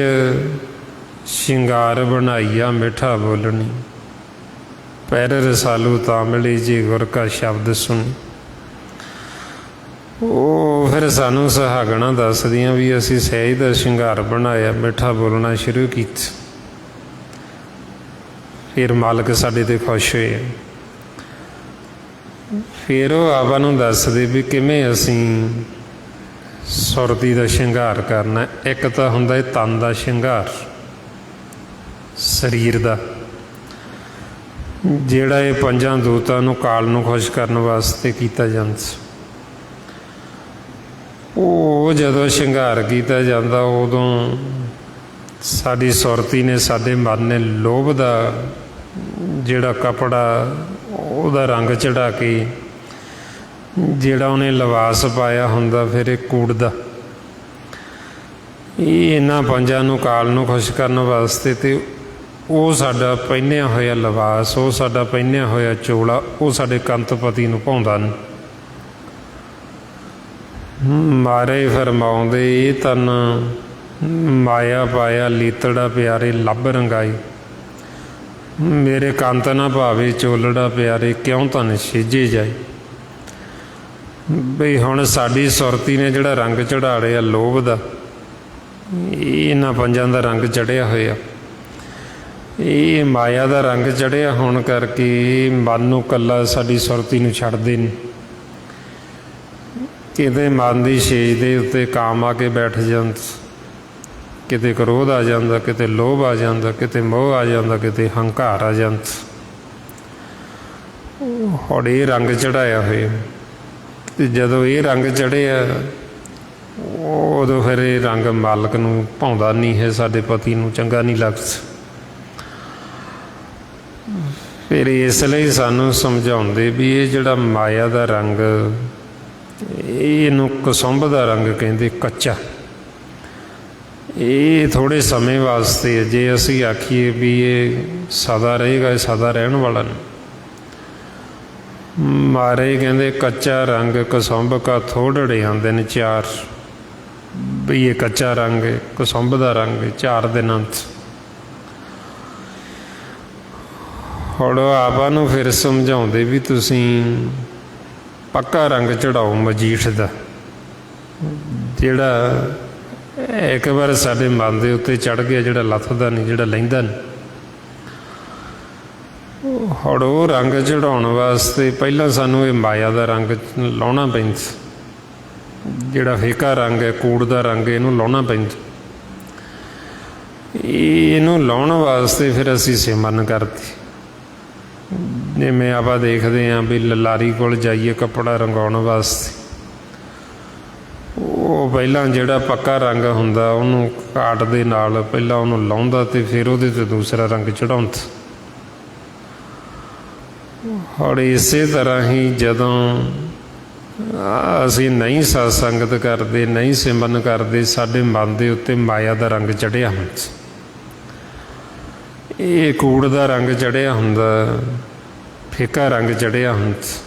ਸ਼ਿੰਗਾਰ ਬਣਾਈਆ ਮਿੱਠਾ ਬੋਲਣੀ, ਪੈਰ ਰਸਾਲੂ ਤਾਂ ਮਿਲੀ ਜੀ ਗੁਰ ਕਾ ਸ਼ਬਦ ਸੁਣੀ। ਉਹ ਫਿਰ ਸਾਨੂੰ ਸੁਹਾਗਣਾ ਦੱਸਦੀਆਂ ਵੀ ਅਸੀਂ ਸਹਿਜ ਦਾ ਸ਼ਿੰਗਾਰ ਬਣਾਇਆ, ਮਿੱਠਾ ਬੋਲਣਾ ਸ਼ੁਰੂ ਕੀਤਾ, ਫਿਰ ਮਾਲਕ ਸਾਡੇ 'ਤੇ ਖੁਸ਼ ਹੋਏ। ਫਿਰ ਉਹ ਆਪਾਂ ਨੂੰ ਦੱਸਦੇ ਵੀ ਕਿਵੇਂ ਅਸੀਂ ਸੁਰਤੀ ਦਾ ਸ਼ਿੰਗਾਰ ਕਰਨਾ। ਇੱਕ ਤਾਂ ਹੁੰਦਾ ਹੈ ਤਨ ਦਾ ਸ਼ਿੰਗਾਰ, ਸਰੀਰ ਦਾ, ਜਿਹੜਾ ਇਹ ਪੰਜਾਂ ਦੂਤਾਂ ਨੂੰ, ਕਾਲ ਨੂੰ ਖੁਸ਼ ਕਰਨ ਵਾਸਤੇ ਕੀਤਾ ਜਾਂਦਾ। ਉਹ ਜਦੋਂ ਸ਼ਿੰਗਾਰ ਕੀਤਾ ਜਾਂਦਾ, ਉਦੋਂ ਸਾਡੀ ਸੁਰਤੀ ਨੇ, ਸਾਡੇ ਮਨ ਨੇ ਲੋਭ ਦਾ ਜਿਹੜਾ ਕੱਪੜਾ, ਉਹਦਾ ਰੰਗ ਚੜ੍ਹਾ ਕੇ, ਜਿਹੜਾ ਉਹਨੇ ਲਿਬਾਸ ਪਾਇਆ ਹੁੰਦਾ, ਫਿਰ ਇਹ ਕੂੜਦਾ। ਇਹ ਇਹਨਾਂ ਪੰਜਾਂ ਨੂੰ, ਕਾਲ ਨੂੰ ਖੁਸ਼ ਕਰਨ ਵਾਸਤੇ, ਅਤੇ ਉਹ ਸਾਡਾ ਪਹਿਨਿਆ ਹੋਇਆ ਲਿਬਾਸ, ਉਹ ਸਾਡਾ ਪਹਿਨਿਆ ਹੋਇਆ ਚੋਲਾ, ਉਹ ਸਾਡੇ ਕੰਤਪਤੀ ਨੂੰ ਭਾਉਂਦਾ ਨਹੀਂ। ਮਾਰੇ ਫਰਮਾਉਂਦੇ, ਇਹ ਤਨ ਮਾਇਆ ਪਾਇਆ ਲੀਤੜਾ ਪਿਆਰੇ ਲੱਭ ਰੰਗਾਈ, ਮੇਰੇ ਕੰਤ ਨਾ ਭਾਵੇ ਚੋਲੜਾ ਪਿਆਰੇ, ਕਿਉਂ ਤਨ ਛੇਜੇ ਜਾਏ। ਬਈ ਹੁਣ ਸਾਡੀ ਸੁਰਤੀ ਨੇ ਜਿਹੜਾ ਰੰਗ ਚੜ੍ਹਾ ਲਿਆ ਲੋਭ ਦਾ, ਇਹਨਾਂ ਪੰਜਾਂ ਦਾ ਰੰਗ ਚੜ੍ਹਿਆ ਹੋਇਆ, ਇਹ ਮਾਇਆ ਦਾ ਰੰਗ ਚੜ੍ਹਿਆ ਹੋਣ ਕਰਕੇ ਮਨ ਨੂੰ ਇਕੱਲਾ, ਸਾਡੀ ਸੁਰਤੀ ਨੂੰ ਛੱਡਦੇ ਨਹੀਂ। ਕਿਤੇ ਮਨ ਦੀ ਛੇਜ ਦੇ ਉੱਤੇ ਕਾਮ ਆ ਕੇ ਬੈਠ ਜਾਂਦਾ, ਕਿਤੇ ਕ੍ਰੋਧ ਆ ਜਾਂਦਾ, ਕਿਤੇ ਲੋਭ ਆ ਜਾਂਦਾ, ਕਿਤੇ ਮੋਹ ਆ ਜਾਂਦਾ, ਕਿਤੇ ਹੰਕਾਰ ਆ ਜਾਂਦਾ। ਹੁਣ ਇਹ ਰੰਗ ਚੜ੍ਹਾਇਆ ਹੋਇਆ, ਅਤੇ ਜਦੋਂ ਇਹ ਰੰਗ ਚੜ੍ਹਿਆ, ਉਦੋਂ ਫਿਰ ਇਹ ਰੰਗ ਮਾਲਕ ਨੂੰ ਭਾਉਂਦਾ ਨਹੀਂ ਹੈ, ਸਾਡੇ ਪਤੀ ਨੂੰ ਚੰਗਾ ਨਹੀਂ ਲੱਗਦਾ। ਫਿਰ ਇਸ ਲਈ ਸਾਨੂੰ ਸਮਝਾਉਂਦੇ ਵੀ ਇਹ ਜਿਹੜਾ ਮਾਇਆ ਦਾ ਰੰਗ, ਇਹਨੂੰ ਕਸੁੰਭ ਦਾ ਰੰਗ ਕਹਿੰਦੇ, ਕੱਚਾ। ਇਹ ਥੋੜ੍ਹੇ ਸਮੇਂ ਵਾਸਤੇ, ਜੇ ਅਸੀਂ ਆਖੀਏ ਵੀ ਇਹ ਸਦਾ ਰਹੇਗਾ, ਇਹ ਸਦਾ ਰਹਿਣ ਵਾਲਾ ਨਹੀਂ। ਮਹਾਰਾਜ ਕਹਿੰਦੇ, ਕੱਚਾ ਰੰਗ ਕਸੁੰਭ ਕਾ ਥੋੜੜੇ ਆਉਂਦੇ ਨੇ ਚਾਰ, ਵੀ ਇਹ ਕੱਚਾ ਰੰਗ, ਕਸੁੰਭ ਦਾ ਰੰਗ 4 ਦਿਨਾਂ 'ਚ। ਹੁਣ ਆਪਾਂ ਨੂੰ ਫਿਰ ਸਮਝਾਉਂਦੇ ਵੀ ਤੁਸੀਂ ਪੱਕਾ ਰੰਗ ਚੜਾਓ ਮਜੀਠ ਦਾ, ਜਿਹੜਾ ਇੱਕ ਵਾਰ ਸਾਡੇ ਮਨ ਦੇ ਉੱਤੇ ਚੜ੍ਹ ਗਿਆ, ਜਿਹੜਾ ਲੱਥਦਾ ਨਹੀਂ, ਜਿਹੜਾ ਲਹਿੰਦਾ ਨਹੀਂ। ਹੁਣ ਉਹ ਰੰਗ ਚੜ੍ਹਾਉਣ ਵਾਸਤੇ ਪਹਿਲਾਂ ਸਾਨੂੰ ਇਹ ਮਾਇਆ ਦਾ ਰੰਗ ਲਾਉਣਾ ਪੈਂਦਾ, ਜਿਹੜਾ ਫਿੱਕਾ ਰੰਗ ਹੈ, ਕੂੜ ਦਾ ਰੰਗ, ਇਹਨੂੰ ਲਾਉਣਾ ਪੈਂਦਾ। ਇਹਨੂੰ ਲਾਉਣ ਵਾਸਤੇ ਫਿਰ ਅਸੀਂ ਸਿਮਰਨ ਕਰਦੇ, ਜਿਵੇਂ ਆਪਾਂ ਦੇਖਦੇ ਹਾਂ ਵੀ ਲਲਾਰੀ ਕੋਲ ਜਾਈਏ ਕੱਪੜਾ ਰੰਗਾਉਣ ਵਾਸਤੇ, ਉਹ ਪਹਿਲਾਂ ਜਿਹੜਾ ਪੱਕਾ ਰੰਗ ਹੁੰਦਾ ਉਹਨੂੰ ਕਾਟ ਦੇ ਨਾਲ ਪਹਿਲਾਂ ਉਹਨੂੰ ਲਾਉਂਦਾ, ਅਤੇ ਫਿਰ ਉਹਦੇ 'ਤੇ ਦੂਸਰਾ ਰੰਗ ਚੜ੍ਹਾਉਂਦਾ। ਹੁਣ ਇਸੇ ਤਰ੍ਹਾਂ ਹੀ ਜਦੋਂ ਅਸੀਂ ਨਹੀਂ ਸਤ ਸੰਗਤ ਕਰਦੇ, ਨਹੀਂ ਸਿਮਰਨ ਕਰਦੇ, ਸਾਡੇ ਮਨ ਦੇ ਉੱਤੇ ਮਾਇਆ ਦਾ ਰੰਗ ਚੜ੍ਹਿਆ ਹੁੰਦਾ। ਇਹ ਕੂੜ ਦਾ ਰੰਗ ਚੜ੍ਹਿਆ ਹੁੰਦਾ, ਫਿੱਕਾ ਰੰਗ ਚੜ੍ਹਿਆ ਹੁੰਦਾ।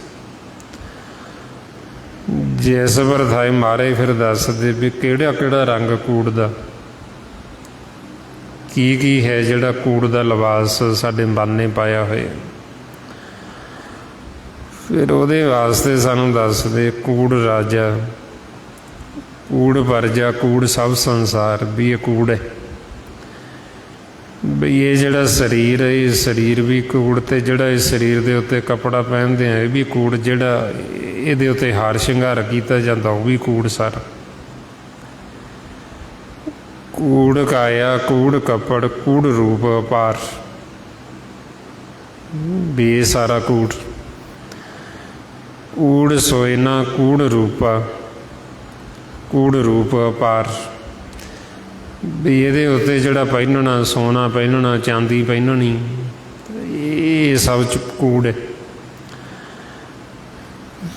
ਜਿਸ ਵਰਥਾਏ ਮਾਰੇ ਫਿਰ ਦੱਸਦੇ ਵੀ ਕਿਹੜਾ ਕਿਹੜਾ ਰੰਗ ਕੂੜ ਦਾ, ਕੀ ਕੀ ਹੈ ਜਿਹੜਾ ਕੂੜ ਦਾ ਲਿਬਾਸ ਸਾਡੇ ਮਨ ਨੇ ਪਾਇਆ ਹੋਇਆ। ਫਿਰ ਉਹਦੇ ਵਾਸਤੇ ਸਾਨੂੰ ਦੱਸਦੇ ਕੂੜ ਰਾਜਾ, ਕੂੜ ਪਰਜਾ, ਕੂੜ ਸਭ ਸੰਸਾਰ, ਵੀ ਇਹ ਕੂੜ ਹੈ। ਬਈ ਇਹ ਜਿਹੜਾ ਸਰੀਰ ਹੈ, ਇਹ ਸਰੀਰ ਵੀ ਕੂੜ, ਅਤੇ ਜਿਹੜਾ ਇਸ ਸਰੀਰ ਦੇ ਉੱਤੇ ਕੱਪੜਾ ਪਹਿਨਦੇ ਆ ਇਹ ਵੀ ਕੂੜ, ਜਿਹੜਾ ਇਹਦੇ ਉੱਤੇ ਹਾਰ ਸ਼ਿੰਗਾਰ ਕੀਤਾ ਜਾਂਦਾ ਉਹ ਵੀ ਕੂੜ ਸਾਰਾ। ਕੂੜ ਕਾਇਆ, ਕੂੜ ਕੱਪੜ, ਕੂੜ ਰੂਪ ਅਪਾਰ, ਵੀ ਇਹ ਸਾਰਾ ਕੂੜ। ਕੂੜ ਸੋਇਨਾ, ਕੂੜ ਰੂਪਾ, ਕੂੜ ਰੂਪ ਅਪਾਰ, ਵੀ ਇਹਦੇ ਉੱਤੇ ਜਿਹੜਾ ਪਹਿਨਣਾ, ਸੋਨਾ ਪਹਿਨਣਾ, ਚਾਂਦੀ ਪਹਿਨਣੀ, ਇਹ ਸਭ 'ਚ ਕੂੜ ਹੈ।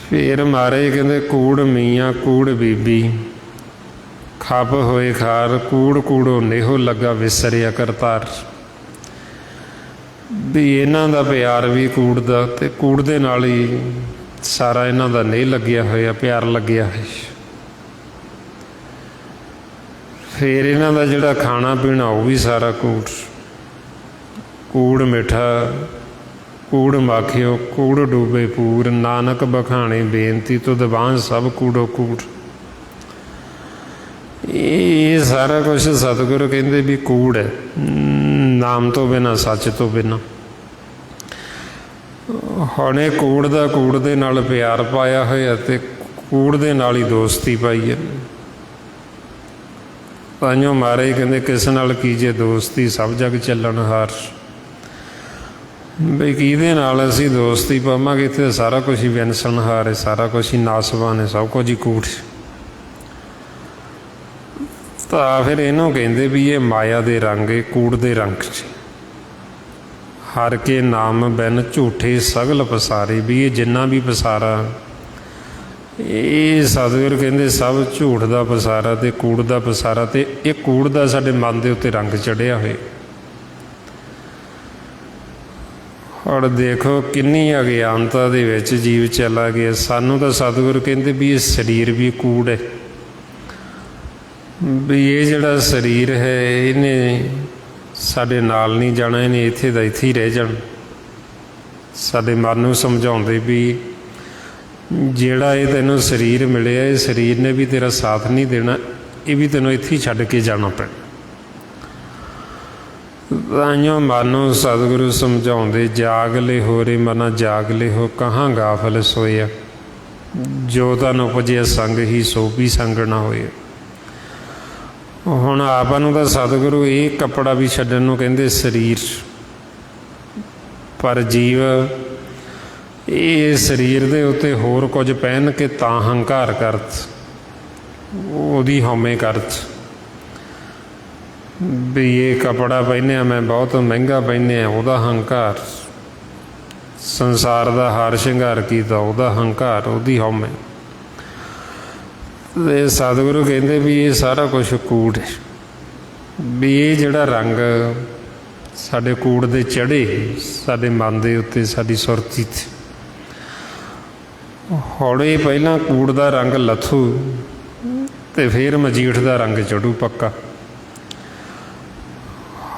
ਫਿਰ ਮਹਾਰਾਜ ਕਹਿੰਦੇ ਕੂੜ ਮੀਆਂ, ਕੂੜ ਬੀਬੀ, ਖੱਪ ਹੋਏ ਖਾਰ, ਕੂੜ ਕੂੜੋ ਨੇਹੋ ਲੱਗਾ ਵਿਸਰਿਆ ਕਰਤਾਰ, ਵੀ ਇਹਨਾਂ ਦਾ ਪਿਆਰ ਵੀ ਕੂੜ ਦਾ, ਅਤੇ ਕੂੜ ਦੇ ਨਾਲ ਹੀ ਸਾਰਾ ਇਹਨਾਂ ਦਾ ਨਹੀਂ ਲੱਗਿਆ ਹੋਇਆ, ਪਿਆਰ ਲੱਗਿਆ ਹੈ। ਫਿਰ ਇਹਨਾਂ ਦਾ ਜਿਹੜਾ ਖਾਣਾ ਪੀਣਾ ਉਹ ਵੀ ਸਾਰਾ ਕੂੜ। ਕੂੜ ਮਿੱਠਾ, ਕੂੜ ਮਾਖਿਓ, ਕੂੜ ਡੂਬੇ ਪੂਰ, ਨਾਨਕ ਬਖਾਣੇ ਬੇਨਤੀ ਤੁਧ ਬਾਂਝ ਸਭ ਕੂੜੋ ਕੂੜ। ਇਹ ਸਾਰਾ ਕੁਛ ਸਤਿਗੁਰੂ ਕਹਿੰਦੇ ਵੀ ਕੂੜ ਹੈ, ਨਾਮ ਤੋਂ ਬਿਨਾਂ, ਸੱਚ ਤੋਂ ਬਿਨਾਂ। ਹੁਣ ਇਹ ਕੂੜ ਦਾ ਕੂੜ ਦੇ ਨਾਲ ਪਿਆਰ ਪਾਇਆ ਹੋਇਆ, ਅਤੇ ਕੂੜ ਦੇ ਨਾਲ ਹੀ ਦੋਸਤੀ ਪਾਈ ਹੈ। ਤਾਂਹੀਓ ਮਹਾਰਾਜ ਕਹਿੰਦੇ ਕਿਸ ਨਾਲ ਕੀਜੇ ਦੋਸਤੀ ਸਭ ਜਗ ਚੱਲਣ ਹਾਰ। ਬਈ ਕਿਹਦੇ ਨਾਲ ਅਸੀਂ ਦੋਸਤੀ ਪਾਵਾਂਗੇ, ਇੱਥੇ ਸਾਰਾ ਕੁਛ ਹੀ ਵਿਨਸਣਹਾਰ ਹੈ, ਸਾਰਾ ਕੁਛ ਹੀ ਨਾਸਵਾਨ ਹੈ, ਸਭ ਕੁਝ ਹੀ ਕੂੜ। ਤਾਂ ਫਿਰ ਇਹਨੂੰ ਕਹਿੰਦੇ ਵੀ ਇਹ ਮਾਇਆ ਦੇ ਰੰਗ, ਇਹ ਕੂੜ ਦੇ ਰੰਗ 'ਚ। ਹਰ ਕੇ ਨਾਮ ਬਿਨ ਝੂਠੇ ਸਗਲ ਪਸਾਰੇ, ਵੀ ਇਹ ਜਿੰਨਾ ਵੀ ਪਸਾਰਾ, ਇਹ ਸਤਿਗੁਰ ਕਹਿੰਦੇ ਸਭ ਝੂਠ ਦਾ ਪਸਾਰਾ ਅਤੇ ਕੂੜ ਦਾ ਪਸਾਰਾ, ਅਤੇ ਇਹ ਕੂੜ ਦਾ ਸਾਡੇ ਮਨ ਦੇ ਉੱਤੇ ਰੰਗ ਚੜ੍ਹਿਆ ਹੋਇਆ। ਔਰ ਦੇਖੋ ਕਿੰਨੀ ਅਗਿਆਨਤਾ ਦੇ ਵਿੱਚ ਜੀਵ ਚਲਾ ਗਿਆ। ਸਾਨੂੰ ਤਾਂ ਸਤਿਗੁਰ ਕਹਿੰਦੇ ਵੀ ਇਹ ਸਰੀਰ ਵੀ ਕੂੜ ਹੈ, ਵੀ ਇਹ ਜਿਹੜਾ ਸਰੀਰ ਹੈ ਇਹਨੇ ਸਾਡੇ ਨਾਲ ਨਹੀਂ ਜਾਣਾ, ਇਹਨੇ ਇੱਥੇ ਦਾ ਇੱਥੇ ਹੀ ਰਹਿ ਜਾਣਾ। ਸਾਡੇ ਮਨ ਨੂੰ ਸਮਝਾਉਂਦੇ ਵੀ ਜਿਹੜਾ ਇਹ ਤੈਨੂੰ ਸਰੀਰ ਮਿਲਿਆ, ਇਹ ਸਰੀਰ ਨੇ ਵੀ ਤੇਰਾ ਸਾਥ ਨਹੀਂ ਦੇਣਾ, ਇਹ ਵੀ ਤੈਨੂੰ ਇੱਥੇ ਹੀ ਛੱਡ ਕੇ ਜਾਣਾ ਪੈਣਾ। ਤਾਂਹੀਓ ਮਨ ਨੂੰ ਸਤਿਗੁਰੂ ਸਮਝਾਉਂਦੇ ਜਾਗ ਲੈ ਹੋ ਰੇ ਮਨਾ, ਜਾਗ ਲੈ ਹੋ ਕਹਾਂ ਗਾਫਲ ਸੋਇਆ, ਜੋ ਤਨ ਉਪਜਿਆ ਸੰਗ ਹੀ ਸੋ ਵੀ ਸੰਗ ਨਾ ਹੋਏ। ਹੁਣ ਆਪਾਂ ਨੂੰ ਤਾਂ ਸਤਿਗੁਰੂ ਇਹ ਕੱਪੜਾ ਵੀ ਛੱਡਣ ਨੂੰ ਕਹਿੰਦੇ ਸਰੀਰ, ਪਰ ਜੀਵ ਇਹ ਸਰੀਰ ਦੇ ਉੱਤੇ ਹੋਰ ਕੁਝ ਪਹਿਨ ਕੇ ਤਾਂ ਹੰਕਾਰ ਕਰਤ, ਉਹਦੀ ਹਉਮੈ ਕਰਤ, ਵੀ ਇਹ ਕੱਪੜਾ ਪਹਿਨਿਆ ਮੈਂ ਬਹੁਤ ਮਹਿੰਗਾ ਪਹਿਨਿਆ, ਉਹਦਾ ਹੰਕਾਰ। ਸੰਸਾਰ ਦਾ ਹਾਰ ਸ਼ਿੰਗਾਰ ਕੀਤਾ, ਉਹਦਾ ਹੰਕਾਰ, ਉਹਦੀ ਹਉਮੈ। ਅਤੇ ਸਤਿਗੁਰੂ ਕਹਿੰਦੇ ਵੀ ਇਹ ਸਾਰਾ ਕੁਛ ਕੂੜ ਹੈ, ਵੀ ਇਹ ਜਿਹੜਾ ਰੰਗ ਸਾਡੇ ਕੂੜ ਦੇ ਚੜ੍ਹੇ ਸਾਡੇ ਮਨ ਦੇ ਉੱਤੇ, ਸਾਡੀ ਸੁਰਤੀ 'ਤੇ, ਹੌਲੇ ਪਹਿਲਾਂ ਕੂੜ ਦਾ ਰੰਗ ਲੱਥੂ ਅਤੇ ਫਿਰ ਮਜੀਠ ਦਾ ਰੰਗ ਚੜ੍ਹੂ ਪੱਕਾ।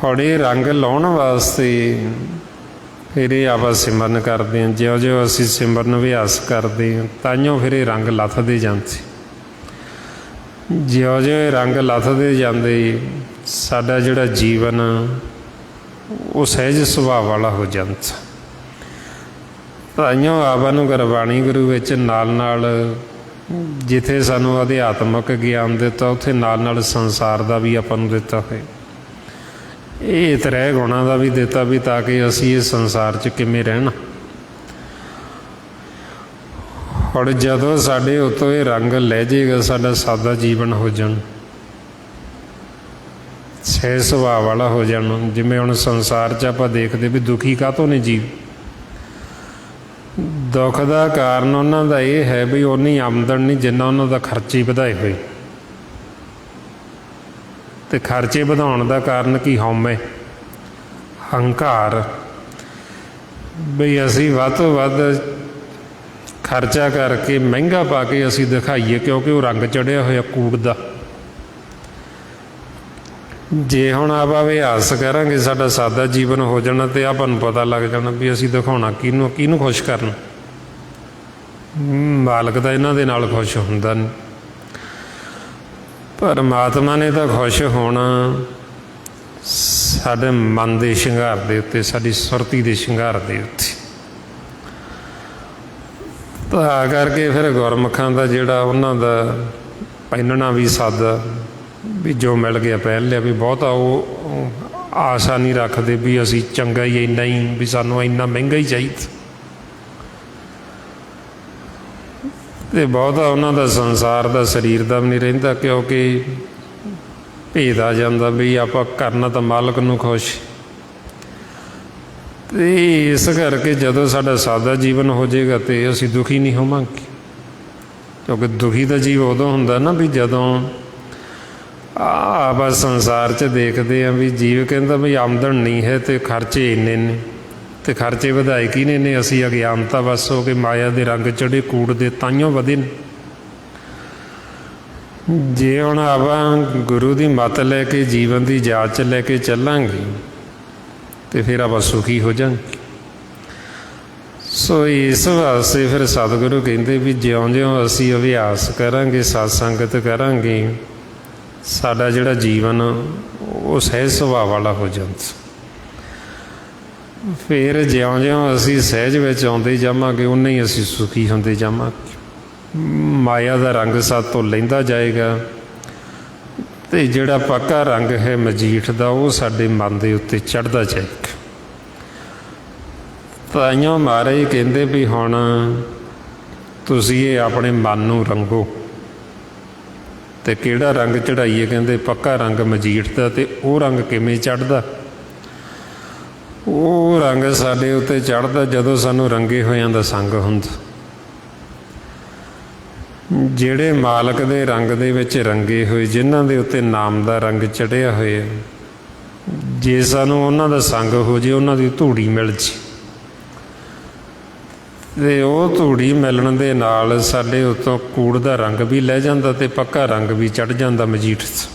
ਹੌਲੇ ਰੰਗ ਲਾਉਣ ਵਾਸਤੇ ਫਿਰ ਇਹ ਆਪਾਂ ਸਿਮਰਨ ਕਰਦੇ ਹਾਂ। ਜਿਉਂ ਜਿਉਂ ਅਸੀਂ ਸਿਮਰਨ ਅਭਿਆਸ ਕਰਦੇ ਹਾਂ ਤਾਂਹੀਓ ਫਿਰ ਇਹ ਰੰਗ ਲੱਥਦੇ ਜਾਂਦੇ। ਜਿਉਂ ਜਿਉਂ ਇਹ ਰੰਗ ਲੱਥਦੇ ਜਾਂਦੇ, ਸਾਡਾ ਜਿਹੜਾ ਜੀਵਨ ਉਹ ਸਹਿਜ ਸੁਭਾਅ ਵਾਲਾ ਹੋ ਜਾਂਦਾ। ਤਾਂਹੀਓ ਆਪਾਂ ਨੂੰ ਗੁਰਬਾਣੀ ਗੁਰੂ ਵਿੱਚ ਨਾਲ ਨਾਲ ਜਿੱਥੇ ਸਾਨੂੰ ਅਧਿਆਤਮਕ ਗਿਆਨ ਦਿੱਤਾ, ਉੱਥੇ ਨਾਲ ਨਾਲ ਸੰਸਾਰ ਦਾ ਵੀ ਆਪਾਂ ਨੂੰ ਦਿੱਤਾ ਹੋਇਆ। ਇਹ ਤ੍ਰੈ ਗੁਣਾਂ ਦਾ ਵੀ ਦਿੱਤਾ, ਵੀ ਤਾਂ ਕਿ ਅਸੀਂ ਇਸ ਸੰਸਾਰ 'ਚ ਕਿਵੇਂ ਰਹਿਣਾ। ਹੁਣ ਜਦੋਂ ਸਾਡੇ ਉੱਤੋਂ ਇਹ ਰੰਗ ਲੈ ਜਾਏਗਾ, ਸਾਡਾ ਸਾਦਾ ਜੀਵਨ ਹੋ ਜਾਣਾ, ਸਹਿਜ ਸੁਭਾਅ ਵਾਲਾ ਹੋ ਜਾਣਾ। ਜਿਵੇਂ ਹੁਣ ਸੰਸਾਰ 'ਚ ਆਪਾਂ ਦੇਖਦੇ ਵੀ ਦੁਖੀ ਕਾਹਤੋਂ ਨੇ ਜੀਵ, ਦੁੱਖ ਦਾ ਕਾਰਨ ਉਹਨਾਂ ਦਾ ਇਹ ਹੈ ਵੀ ਉਨੀ ਆਮਦਨ ਨਹੀਂ ਜਿੰਨਾ ਉਹਨਾਂ ਦਾ ਖਰਚੇ ਵਧਾਏ ਹੋਏ। ਅਤੇ ਖਰਚੇ ਵਧਾਉਣ ਦਾ ਕਾਰਨ ਕੀ? ਹਉਮੈ, ਹੰਕਾਰ, ਬਈ ਅਸੀਂ ਵੱਧ ਤੋਂ ਵੱਧ ਖਰਚਾ ਕਰਕੇ ਮਹਿੰਗਾ ਪਾ ਕੇ ਅਸੀਂ ਦਿਖਾਈਏ, ਕਿਉਂਕਿ ਉਹ ਰੰਗ ਚੜ੍ਹਿਆ ਹੋਇਆ ਕੂੜ ਦਾ। ਜੇ ਹੁਣ ਆਪਾਂ ਅਭਿਆਸ ਕਰਾਂਗੇ, ਸਾਡਾ ਸਾਦਾ ਜੀਵਨ ਹੋ ਜਾਣਾ, ਅਤੇ ਆਪਾਂ ਨੂੰ ਪਤਾ ਲੱਗ ਜਾਣਾ ਵੀ ਅਸੀਂ ਦਿਖਾਉਣਾ ਕਿਹਨੂੰ ਖੁਸ਼ ਕਰਨਾ। ਮਾਲਕ ਤਾਂ ਇਹਨਾਂ ਦੇ ਨਾਲ ਖੁਸ਼ ਹੁੰਦਾ ਨਹੀਂ, ਪਰਮਾਤਮਾ ਨੇ ਤਾਂ ਖੁਸ਼ ਹੋਣਾ ਸਾਡੇ ਮਨ ਦੇ ਸ਼ਿੰਗਾਰ ਦੇ ਉੱਤੇ, ਸਾਡੀ ਸੁਰਤੀ ਦੇ ਸ਼ਿੰਗਾਰ ਦੇ ਉੱਤੇ। ਤਾਂ ਕਰਕੇ ਫਿਰ ਗੁਰਮੁਖਾਂ ਦਾ ਜਿਹੜਾ ਉਹਨਾਂ ਦਾ ਪਹਿਨਣਾ ਵੀ ਸਾਦਾ, ਵੀ ਜੋ ਮਿਲ ਗਿਆ ਪਹਿਨ ਲਿਆ, ਵੀ ਬਹੁਤਾ ਉਹ ਆਸ਼ਾ ਨਹੀਂ ਰੱਖਦੇ ਵੀ ਅਸੀਂ ਚੰਗਾ ਹੀ ਇੰਨਾ ਹੀ, ਵੀ ਸਾਨੂੰ ਇੰਨਾ ਮਹਿੰਗਾ ਹੀ ਚਾਹੀਦਾ। ਅਤੇ ਬਹੁਤਾ ਉਹਨਾਂ ਦਾ ਸੰਸਾਰ ਦਾ, ਸਰੀਰ ਦਾ ਵੀ ਨਹੀਂ ਰਹਿੰਦਾ, ਕਿਉਂਕਿ ਭੇਦ ਆ ਜਾਂਦਾ ਵੀ ਆਪਾਂ ਕਰਨਾ ਤਾਂ ਮਾਲਕ ਨੂੰ ਖੁਸ਼। ਅਤੇ ਇਸ ਕਰਕੇ ਜਦੋਂ ਸਾਡਾ ਸਾਦਾ ਜੀਵਨ ਹੋ ਜਾਏਗਾ ਤਾਂ ਅਸੀਂ ਦੁਖੀ ਨਹੀਂ ਹੋਵਾਂਗੇ, ਕਿਉਂਕਿ ਦੁਖੀ ਦਾ ਜੀਵ ਉਦੋਂ ਹੁੰਦਾ ਨਾ ਵੀ ਜਦੋਂ ਆਪਾਂ ਸੰਸਾਰ 'ਚ ਦੇਖਦੇ ਹਾਂ ਵੀ ਜੀਵ ਕਹਿੰਦਾ ਵੀ ਆਮਦਨ ਨਹੀਂ ਹੈ ਅਤੇ ਖਰਚੇ ਇੰਨੇ ਨੇ, ਅਤੇ ਖਰਚੇ ਵਧਾਏ ਕਿਹਨੇ ਨੇ? ਅਸੀਂ ਅਗਿਆਨਤਾ ਵੱਸ ਹੋ ਕੇ ਮਾਇਆ ਦੇ ਰੰਗ ਚੜ੍ਹੇ ਕੂੜ ਦੇ ਤਾਈਓਂ ਵਧੇ ਨੇ। ਜੇ ਹੁਣ ਆਪਾਂ ਗੁਰੂ ਦੀ ਮੱਤ ਲੈ ਕੇ ਜੀਵਨ ਦੀ ਜਾਂਚ ਲੈ ਕੇ ਚੱਲਾਂਗੇ ਅਤੇ ਫਿਰ ਆਪਾਂ ਸੁਖੀ ਹੋ ਜਾਵਾਂਗੇ। ਸੋ ਇਸ ਵਾਸਤੇ ਫਿਰ ਸਤਿਗੁਰੂ ਕਹਿੰਦੇ ਵੀ ਜਿਉਂ-ਜਿਉਂ ਅਸੀਂ ਅਭਿਆਸ ਕਰਾਂਗੇ, ਸਤ ਸੰਗਤ ਕਰਾਂਗੇ, ਸਾਡਾ ਜਿਹੜਾ ਜੀਵਨ ਉਹ ਸਹਿਜ ਸੁਭਾਅ ਵਾਲਾ ਹੋ ਜਾਂਦਾ। ਫਿਰ ਜਿਉਂ-ਜਿਉਂ ਅਸੀਂ ਸਹਿਜ ਵਿੱਚ ਆਉਂਦੇ ਜਾਵਾਂਗੇ, ਉਨਾ ਹੀ ਅਸੀਂ ਸੁਖੀ ਹੁੰਦੇ ਜਾਵਾਂਗੇ। ਮਾਇਆ ਦਾ ਰੰਗ ਸਾਡੇ ਤੋਂ ਲੈਂਦਾ ਜਾਏਗਾ, ਅਤੇ ਜਿਹੜਾ ਪੱਕਾ ਰੰਗ ਹੈ ਮਜੀਠ ਦਾ, ਉਹ ਸਾਡੇ ਮਨ ਦੇ ਉੱਤੇ ਚੜ੍ਹਦਾ ਜਾਏਗਾ। ਤਾਈਓਂ ਮਹਾਰਾਜ ਕਹਿੰਦੇ ਵੀ ਹੁਣ ਤੁਸੀਂ ਇਹ ਆਪਣੇ ਮਨ ਨੂੰ ਰੰਗੋ। ਅਤੇ ਕਿਹੜਾ ਰੰਗ ਚੜ੍ਹਾਈਏ? ਕਹਿੰਦੇ ਪੱਕਾ ਰੰਗ ਮਜੀਠ ਦਾ। ਅਤੇ ਉਹ ਰੰਗ ਕਿਵੇਂ ਚੜ੍ਹਦਾ? ਉਹ ਰੰਗ ਸਾਡੇ ਉੱਤੇ ਚੜ੍ਹਦਾ ਜਦੋਂ ਸਾਨੂੰ ਰੰਗੇ ਹੋਇਆਂ ਦਾ ਸੰਗ ਹੁੰਦਾ। ਜਿਹੜੇ ਮਾਲਕ ਦੇ ਰੰਗ ਦੇ ਵਿੱਚ ਰੰਗੇ ਹੋਏ, ਜਿਨ੍ਹਾਂ ਦੇ ਉੱਤੇ ਨਾਮ ਦਾ ਰੰਗ ਚੜ੍ਹਿਆ ਹੋਇਆ, ਜੇ ਸਾਨੂੰ ਉਹਨਾਂ ਦਾ ਸੰਗ ਹੋ ਜੇ, ਉਹਨਾਂ ਦੀ ਧੂੜੀ ਮਿਲ ਜੇ, ਅਤੇ ਉਹ ਧੂੜੀ ਮਿਲਣ ਦੇ ਨਾਲ ਸਾਡੇ ਉੱਤੋਂ ਕੂੜ ਦਾ ਰੰਗ ਵੀ ਲੈ ਜਾਂਦਾ ਅਤੇ ਪੱਕਾ ਰੰਗ ਵੀ ਚੜ੍ਹ ਜਾਂਦਾ ਮਜੀਠ 'ਚ।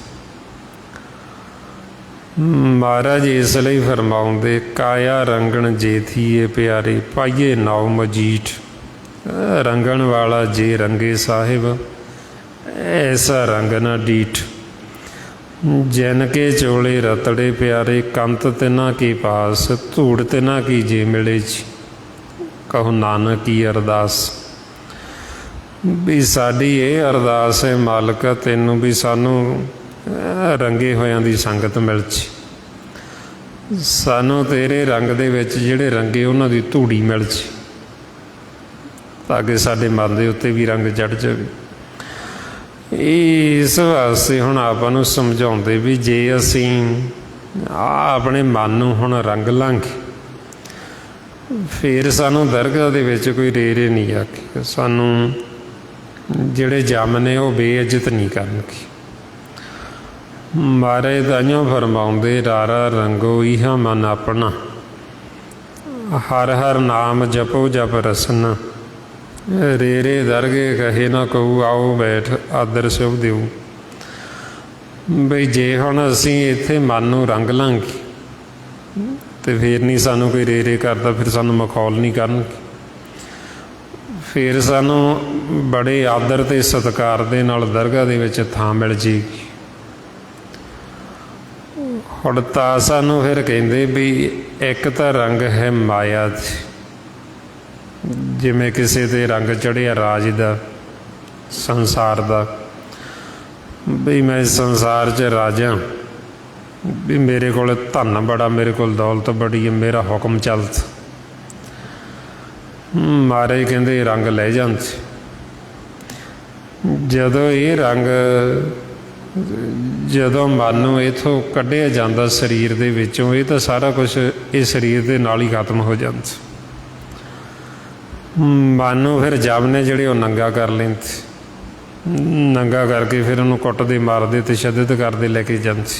ਮਹਾਰਾਜ ਇਸ ਲਈ ਫਰਮਾਉਂਦੇ, ਕਾਇਆ ਰੰਗਣ ਜੇ ਥੀਏ ਪਿਆਰੇ, ਪਾਈਏ ਨਾਉ ਮਜੀਠ। ਰੰਗਣ ਵਾਲਾ ਜੇ ਰੰਗੇ ਸਾਹਿਬ, ਐਸਾ ਰੰਗ ਨਾ ਡੀਠ। ਜਿਨ ਕੇ ਚੋਲੇ ਰਤੜੇ ਪਿਆਰੇ, ਕੰਤ ਤਿਨਾ ਕੀ ਪਾਸ, ਧੂੜ ਤਿਨਾ ਕੀ ਜੇ ਮਿਲੇ ਜੀ। ਕਹੋ ਨਾਨਕ ਕੀ ਅਰਦਾਸ। ਵੀ ਸਾਡੀ ਇਹ ਅਰਦਾਸ ਹੈ ਮਾਲਕ ਤੈਨੂੰ, ਵੀ ਸਾਨੂੰ ਰੰਗੇ ਹੋਇਆਂ ਦੀ ਸੰਗਤ ਮਿਲ ਜੇ, ਸਾਨੂੰ ਤੇਰੇ ਰੰਗ ਦੇ ਵਿੱਚ ਜਿਹੜੇ ਰੰਗੇ ਉਹਨਾਂ ਦੀ ਧੂੜੀ ਮਿਲ ਜੇ, ਤਾਂ ਕਿ ਸਾਡੇ ਮਨ ਦੇ ਉੱਤੇ ਵੀ ਰੰਗ ਚੜ੍ਹ ਜਾਵੇ। ਇਸ ਵਾਸਤੇ ਹੁਣ ਆਪਾਂ ਨੂੰ ਸਮਝਾਉਂਦੇ ਵੀ ਜੇ ਅਸੀਂ ਆਪਣੇ ਮਨ ਨੂੰ ਹੁਣ ਰੰਗ ਲਾਂਗੇ, ਫਿਰ ਸਾਨੂੰ ਦਰਗਾਹ ਦੇ ਵਿੱਚ ਕੋਈ ਰੇਰੇ ਨਹੀਂ ਆਖੇ, ਸਾਨੂੰ ਜਿਹੜੇ ਜੰਮ ਨੇ ਉਹ ਬੇਇੱਜ਼ਤ ਨਹੀਂ ਕਰਨਗੇ। ਮਹਾਰਾਜ ਤਾਈਓਂ ਫਰਮਾਉਂਦੇ, ਰਾਰਾ ਰੰਗੋ ਇਹਾ ਮਨ ਆਪਣਾ, ਹਰ ਹਰ ਨਾਮ ਜਪੋ ਜਪ ਰਸਨਾ। ਰੇਰੇ ਦਰਗੇ ਕਹੇ ਨਾ ਕਹੂ, ਆਓ ਬੈਠ ਆਦਰ ਸੁਭ ਦਿਓ। ਬਈ ਜੇ ਹੁਣ ਅਸੀਂ ਇੱਥੇ ਮਨ ਨੂੰ ਰੰਗ ਲਾਂਗੇ ਅਤੇ ਫਿਰ ਨਹੀਂ ਸਾਨੂੰ ਕੋਈ ਰੇਰੇ ਕਰਦਾ, ਫਿਰ ਸਾਨੂੰ ਮਖੌਲ ਨਹੀਂ ਕਰਨਗੇ, ਫਿਰ ਸਾਨੂੰ ਬੜੇ ਆਦਰ ਅਤੇ ਸਤਿਕਾਰ ਦੇ ਨਾਲ ਦਰਗਾਹ ਦੇ ਵਿੱਚ ਥਾਂ ਮਿਲ ਜਾਏਗੀ। ਹੁਣ ਤਾਂ ਸਾਨੂੰ ਫਿਰ ਕਹਿੰਦੇ ਵੀ ਇੱਕ ਤਾਂ ਰੰਗ ਹੈ ਮਾਇਆ, ਜਿਵੇਂ ਕਿਸੇ 'ਤੇ ਰੰਗ ਚੜ੍ਹਿਆ ਰਾਜ ਦਾ, ਸੰਸਾਰ ਦਾ, ਵੀ ਮੈਂ ਸੰਸਾਰ 'ਚ ਰਾਜਾ, ਵੀ ਮੇਰੇ ਕੋਲ ਧਨ ਬੜਾ, ਮੇਰੇ ਕੋਲ ਦੌਲਤ ਬੜੀ ਹੈ, ਮੇਰਾ ਹੁਕਮ ਚੱਲਦਾ। ਮਹਾਰਾਜ ਕਹਿੰਦੇ ਰੰਗ ਲੈ ਜਾਂਦੇ। ਜਦੋਂ ਮਨ ਨੂੰ ਇੱਥੋਂ ਕੱਢਿਆ ਜਾਂਦਾ ਸਰੀਰ ਦੇ ਵਿੱਚੋਂ, ਇਹ ਤਾਂ ਸਾਰਾ ਕੁਛ ਇਹ ਸਰੀਰ ਦੇ ਨਾਲ ਹੀ ਖਤਮ ਹੋ ਜਾਂਦਾ। ਮਨ ਨੂੰ ਫਿਰ ਜਪ ਨੇ ਜਿਹੜੇ ਉਹ ਨੰਗਾ ਕਰ ਲੈਂਦੇ, ਨੰਗਾ ਕਰਕੇ ਫਿਰ ਉਹਨੂੰ ਕੁੱਟਦੇ ਮਾਰਦੇ ਤੇ ਸ਼ੱਦਤ ਕਰਦੇ ਲੈ ਕੇ ਜਾਂਦੇ।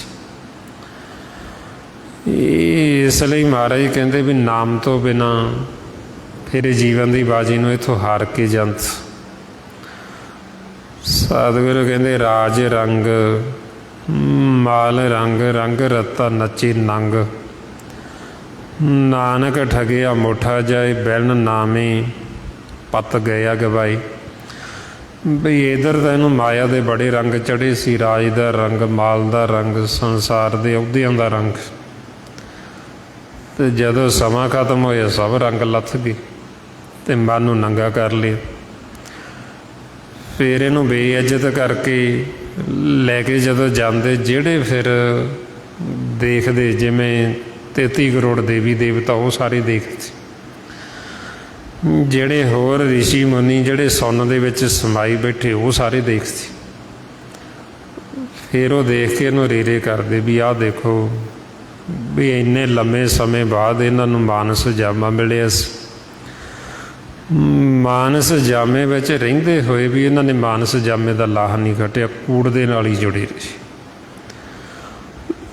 ਇਸ ਲਈ ਮਹਾਰਾਜ ਕਹਿੰਦੇ ਵੀ ਨਾਮ ਤੋਂ ਬਿਨਾਂ ਫਿਰ ਜੀਵਨ ਦੀ ਬਾਜੀ ਨੂੰ ਇੱਥੋਂ ਹਾਰ ਕੇ ਜਾਂਦੇ। ਸਤਿਗੁਰੂ ਕਹਿੰਦੇ ਰਾਜ ਰੰਗ ਮਾਲ ਰੰਗ ਰੰਗ ਰਤਾ ਨੱਚੇ ਨੰਗ, ਨਾਨਕ ਠਗਿਆ ਮੁੱਠਾ ਜਾਏ ਬੈਲਨ ਨਾਮੇ ਪਤ ਗਿਆ ਗਵਾਈ। ਬਈ ਇੱਧਰ ਤਾਂ ਇਹਨੂੰ ਮਾਇਆ ਦੇ ਬੜੇ ਰੰਗ ਚੜ੍ਹੇ ਸੀ, ਰਾਜ ਦਾ ਰੰਗ, ਮਾਲ ਦਾ ਰੰਗ, ਸੰਸਾਰ ਦੇ ਅਹੁਦਿਆਂ ਦਾ ਰੰਗ, ਅਤੇ ਜਦੋਂ ਸਮਾਂ ਖਤਮ ਹੋਇਆ ਸਭ ਰੰਗ ਲੱਥ ਗਏ ਅਤੇ ਮਨ ਨੂੰ ਨੰਗਾ ਕਰ ਲਿਆ। ਫਿਰ ਇਹਨੂੰ ਬੇਇੱਜ਼ਤ ਕਰਕੇ ਲੈ ਕੇ ਜਦੋਂ ਜਾਂਦੇ, ਜਿਹੜੇ ਫਿਰ ਦੇਖਦੇ ਜਿਵੇਂ 33 ਕਰੋੜ ਦੇਵੀ ਦੇਵਤਾ ਉਹ ਸਾਰੇ ਦੇਖਦੇ, ਜਿਹੜੇ ਹੋਰ ਰਿਸ਼ੀ ਮੁਨੀ ਜਿਹੜੇ ਸੁੰਨ ਦੇ ਵਿੱਚ ਸਮਾਈ ਬੈਠੇ ਉਹ ਸਾਰੇ ਦੇਖਦੇ। ਫਿਰ ਉਹ ਦੇਖ ਕੇ ਇਹਨੂੰ ਰੀਰੇ ਕਰਦੇ ਵੀ ਆਹ ਦੇਖੋ ਵੀ ਇੰਨੇ ਲੰਮੇ ਸਮੇਂ ਬਾਅਦ ਇਹਨਾਂ ਨੂੰ ਮਾਨਸ ਜਾਮਾ ਮਿਲਿਆ ਸੀ। ਮਾਨਸ ਜਾਮੇ ਵਿੱਚ ਰਹਿੰਦੇ ਹੋਏ ਵੀ ਇਹਨਾਂ ਨੇ ਮਾਨਸ ਜਾਮੇ ਦਾ ਲਾਹਾ ਨਹੀਂ ਕੱਟਿਆ, ਕੂੜ ਦੇ ਨਾਲ ਹੀ ਜੁੜੇ ਰਹੇ।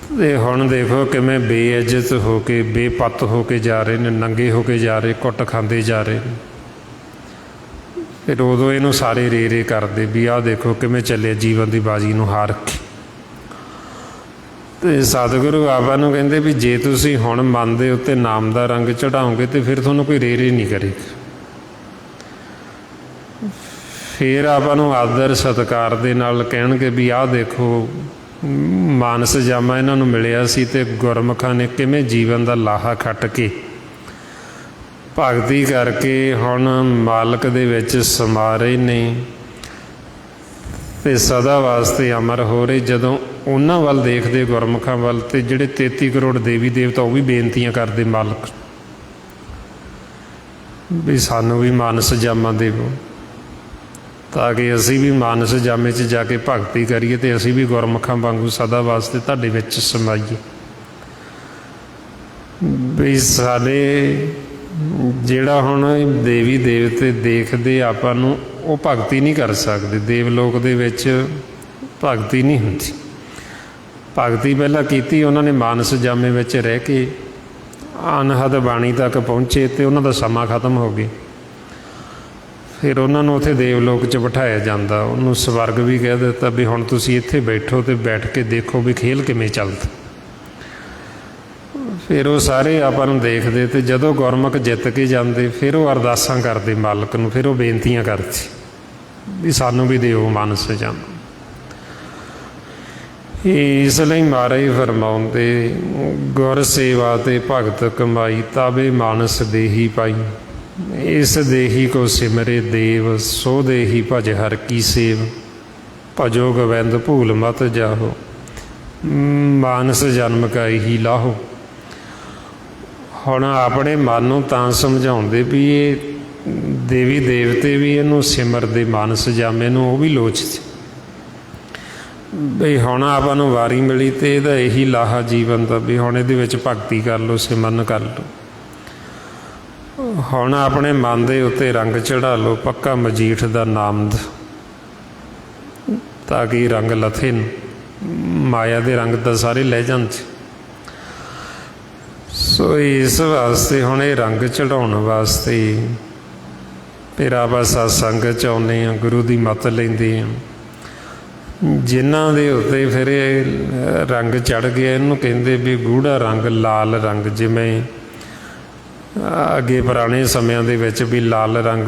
ਅਤੇ ਹੁਣ ਦੇਖੋ ਕਿਵੇਂ ਬੇਇੱਜ਼ਤ ਹੋ ਕੇ ਬੇਪੱਤ ਹੋ ਕੇ ਜਾ ਰਹੇ ਨੇ, ਨੰਗੇ ਹੋ ਕੇ ਜਾ ਰਹੇ, ਕੁੱਟ ਖਾਂਦੇ ਜਾ ਰਹੇ ਨੇ। ਫਿਰ ਉਦੋਂ ਇਹਨੂੰ ਸਾਰੇ ਰੇ ਕਰਦੇ ਵੀ ਆਹ ਦੇਖੋ ਕਿਵੇਂ ਚੱਲਿਆ ਜੀਵਨ ਦੀ ਬਾਜੀ ਨੂੰ ਹਾਰ ਕੇ। ਅਤੇ ਸਤਿਗੁਰੂ ਆਪਾਂ ਨੂੰ ਕਹਿੰਦੇ ਵੀ ਜੇ ਤੁਸੀਂ ਹੁਣ ਮਨ ਦੇ ਉੱਤੇ ਨਾਮ ਦਾ ਰੰਗ ਚੜ੍ਹਾਓਗੇ ਤਾਂ ਫਿਰ ਤੁਹਾਨੂੰ ਕੋਈ ਰੇ ਨਹੀਂ ਕਰੇਗਾ। ਫਿਰ ਆਪਾਂ ਨੂੰ ਆਦਰ ਸਤਿਕਾਰ ਦੇ ਨਾਲ ਕਹਿਣਗੇ ਵੀ ਆਹ ਦੇਖੋ ਮਾਨਸ ਜਾਮਾ ਇਹਨਾਂ ਨੂੰ ਮਿਲਿਆ ਸੀ ਅਤੇ ਗੁਰਮੁਖਾਂ ਨੇ ਕਿਵੇਂ ਜੀਵਨ ਦਾ ਲਾਹਾ ਖੱਟ ਕੇ ਭਗਤੀ ਕਰਕੇ ਹੁਣ ਮਾਲਕ ਦੇ ਵਿੱਚ ਸਮਾ ਰਹੇ ਨੇ ਅਤੇ ਸਦਾ ਵਾਸਤੇ ਅਮਰ ਹੋ ਰਹੇ। ਜਦੋਂ ਉਹਨਾਂ ਵੱਲ ਦੇਖਦੇ ਗੁਰਮੁਖਾਂ ਵੱਲ, ਅਤੇ ਜਿਹੜੇ 33 ਕਰੋੜ ਦੇਵੀ ਦੇਵਤਾ ਉਹ ਵੀ ਬੇਨਤੀਆਂ ਕਰਦੇ ਮਾਲਕ ਵੀ ਸਾਨੂੰ ਵੀ ਮਾਨਸ ਜਾਮਾ ਦੇਵੋ, ਤਾਂ ਕਿ ਅਸੀਂ ਵੀ ਮਾਨਸ ਜਾਮੇ 'ਚ ਜਾ ਕੇ ਭਗਤੀ ਕਰੀਏ ਅਤੇ ਅਸੀਂ ਵੀ ਗੁਰਮੁਖਾਂ ਵਾਂਗੂ ਸਦਾ ਵਾਸਤੇ ਤੁਹਾਡੇ ਵਿੱਚ ਸਮਾਈਏ। ਵੀ ਸਾਡੇ ਜਿਹੜਾ ਹੁਣ ਦੇਵੀ ਦੇਵਤੇ ਦੇਖਦੇ ਆਪਾਂ ਨੂੰ, ਉਹ ਭਗਤੀ ਨਹੀਂ ਕਰ ਸਕਦੇ। ਦੇਵਲੋਕ ਦੇ ਵਿੱਚ ਭਗਤੀ ਨਹੀਂ ਹੁੰਦੀ। ਭਗਤੀ ਪਹਿਲਾਂ ਕੀਤੀ ਉਹਨਾਂ ਨੇ ਮਾਨਸ ਜਾਮੇ ਵਿੱਚ ਰਹਿ ਕੇ ਅਨਹਦ ਬਾਣੀ ਤੱਕ ਪਹੁੰਚੇ ਅਤੇ ਉਹਨਾਂ ਦਾ ਸਮਾਂ ਖਤਮ ਹੋ ਗਿਆ। ਫਿਰ ਉਹਨਾਂ ਨੂੰ ਉੱਥੇ ਦੇਵਲੋਕ 'ਚ ਬਿਠਾਇਆ ਜਾਂਦਾ, ਉਹਨੂੰ ਸਵਰਗ ਵੀ ਕਹਿ ਦਿੱਤਾ ਵੀ ਹੁਣ ਤੁਸੀਂ ਇੱਥੇ ਬੈਠੋ ਅਤੇ ਬੈਠ ਕੇ ਦੇਖੋ ਵੀ ਖੇਲ ਕਿਵੇਂ ਚੱਲਦਾ। ਫਿਰ ਉਹ ਸਾਰੇ ਆਪਾਂ ਨੂੰ ਦੇਖਦੇ ਅਤੇ ਜਦੋਂ ਗੁਰਮੁਖ ਜਿੱਤ ਕੇ ਜਾਂਦੇ ਫਿਰ ਉਹ ਅਰਦਾਸਾਂ ਕਰਦੇ ਮਾਲਕ ਨੂੰ, ਫਿਰ ਉਹ ਬੇਨਤੀਆਂ ਕਰਦੇ ਵੀ ਸਾਨੂੰ ਵੀ ਦਿਓ ਮਾਨਸ ਜਾਮਾ। ਇਸ ਲਈ ਮਹਾਰਾਜ ਫਰਮਾਉਂਦੇ ਗੁਰ ਸੇਵਾ ਤੇ ਭਗਤ ਕਮਾਈ, ਤਾਵੇ ਮਾਨਸ ਦੇਹੀ ਪਾਈ। ਇਸ ਦੇਹੀ ਕੋ ਸਿਮਰੇ ਦੇਵ, ਸੋ ਦੇਹੀ ਭਜ ਹਰ ਕੀ ਸੇਵ। ਭਜੋ ਗੋਬਿੰਦ ਭੂਲ ਮਤ ਜਾਹੋ, ਮਾਨਸ ਜਨਮ ਕਾ ਇਹੀ ਲਾਹੋ। ਹੁਣ ਆਪਣੇ ਮਨ ਨੂੰ ਤਾਂ ਸਮਝਾਉਂਦੇ ਵੀ ਇਹ ਦੇਵੀ ਦੇਵਤੇ ਵੀ ਇਹਨੂੰ ਸਿਮਰਦੇ ਮਾਨਸ ਜਾਮੇ ਨੂੰ, ਉਹ ਵੀ ਲੋਚਦੇ ਬਈ ਹੁਣ ਆਪਾਂ ਨੂੰ ਵਾਰੀ ਮਿਲੀ ਅਤੇ ਇਹਦਾ ਇਹੀ ਲਾਹਾ ਜੀਵਨ ਦਾ ਵੀ ਹੁਣ ਇਹਦੇ ਵਿੱਚ ਭਗਤੀ ਕਰ ਲਓ, ਸਿਮਰਨ ਕਰ ਲਓ। ਹੁਣ ਆਪਣੇ ਮਨ ਦੇ ਉੱਤੇ ਰੰਗ ਚੜ੍ਹਾ ਲਓ ਪੱਕਾ ਮਜੀਠ ਦਾ ਨਾਮ ਦਾ, ਤਾਂ ਕਿ ਰੰਗ ਲੱਥੇ ਮਾਇਆ ਦੇ ਰੰਗ ਤਾਂ ਸਾਰੇ ਲੈ ਜਾਂਦੇ। ਸੋ ਇਸ ਵਾਸਤੇ ਹੁਣ ਇਹ ਰੰਗ ਚੜ੍ਹਾਉਣ ਵਾਸਤੇ ਫਿਰ ਆਪਾਂ ਸਤਸੰਗ 'ਚ ਆਉਂਦੇ ਹਾਂ, ਗੁਰੂ ਦੀ ਮੱਤ ਲੈਂਦੇ ਹਾਂ। ਜਿਨ੍ਹਾਂ ਦੇ ਉੱਤੇ ਫਿਰ ਇਹ ਰੰਗ ਚੜ੍ਹ ਗਿਆ ਇਹਨੂੰ ਕਹਿੰਦੇ ਵੀ ਗੂੜਾ ਰੰਗ, ਲਾਲ ਰੰਗ। ਜਿਵੇਂ ਅੱਗੇ ਪੁਰਾਣੇ ਸਮਿਆਂ ਦੇ ਵਿੱਚ ਵੀ ਲਾਲ ਰੰਗ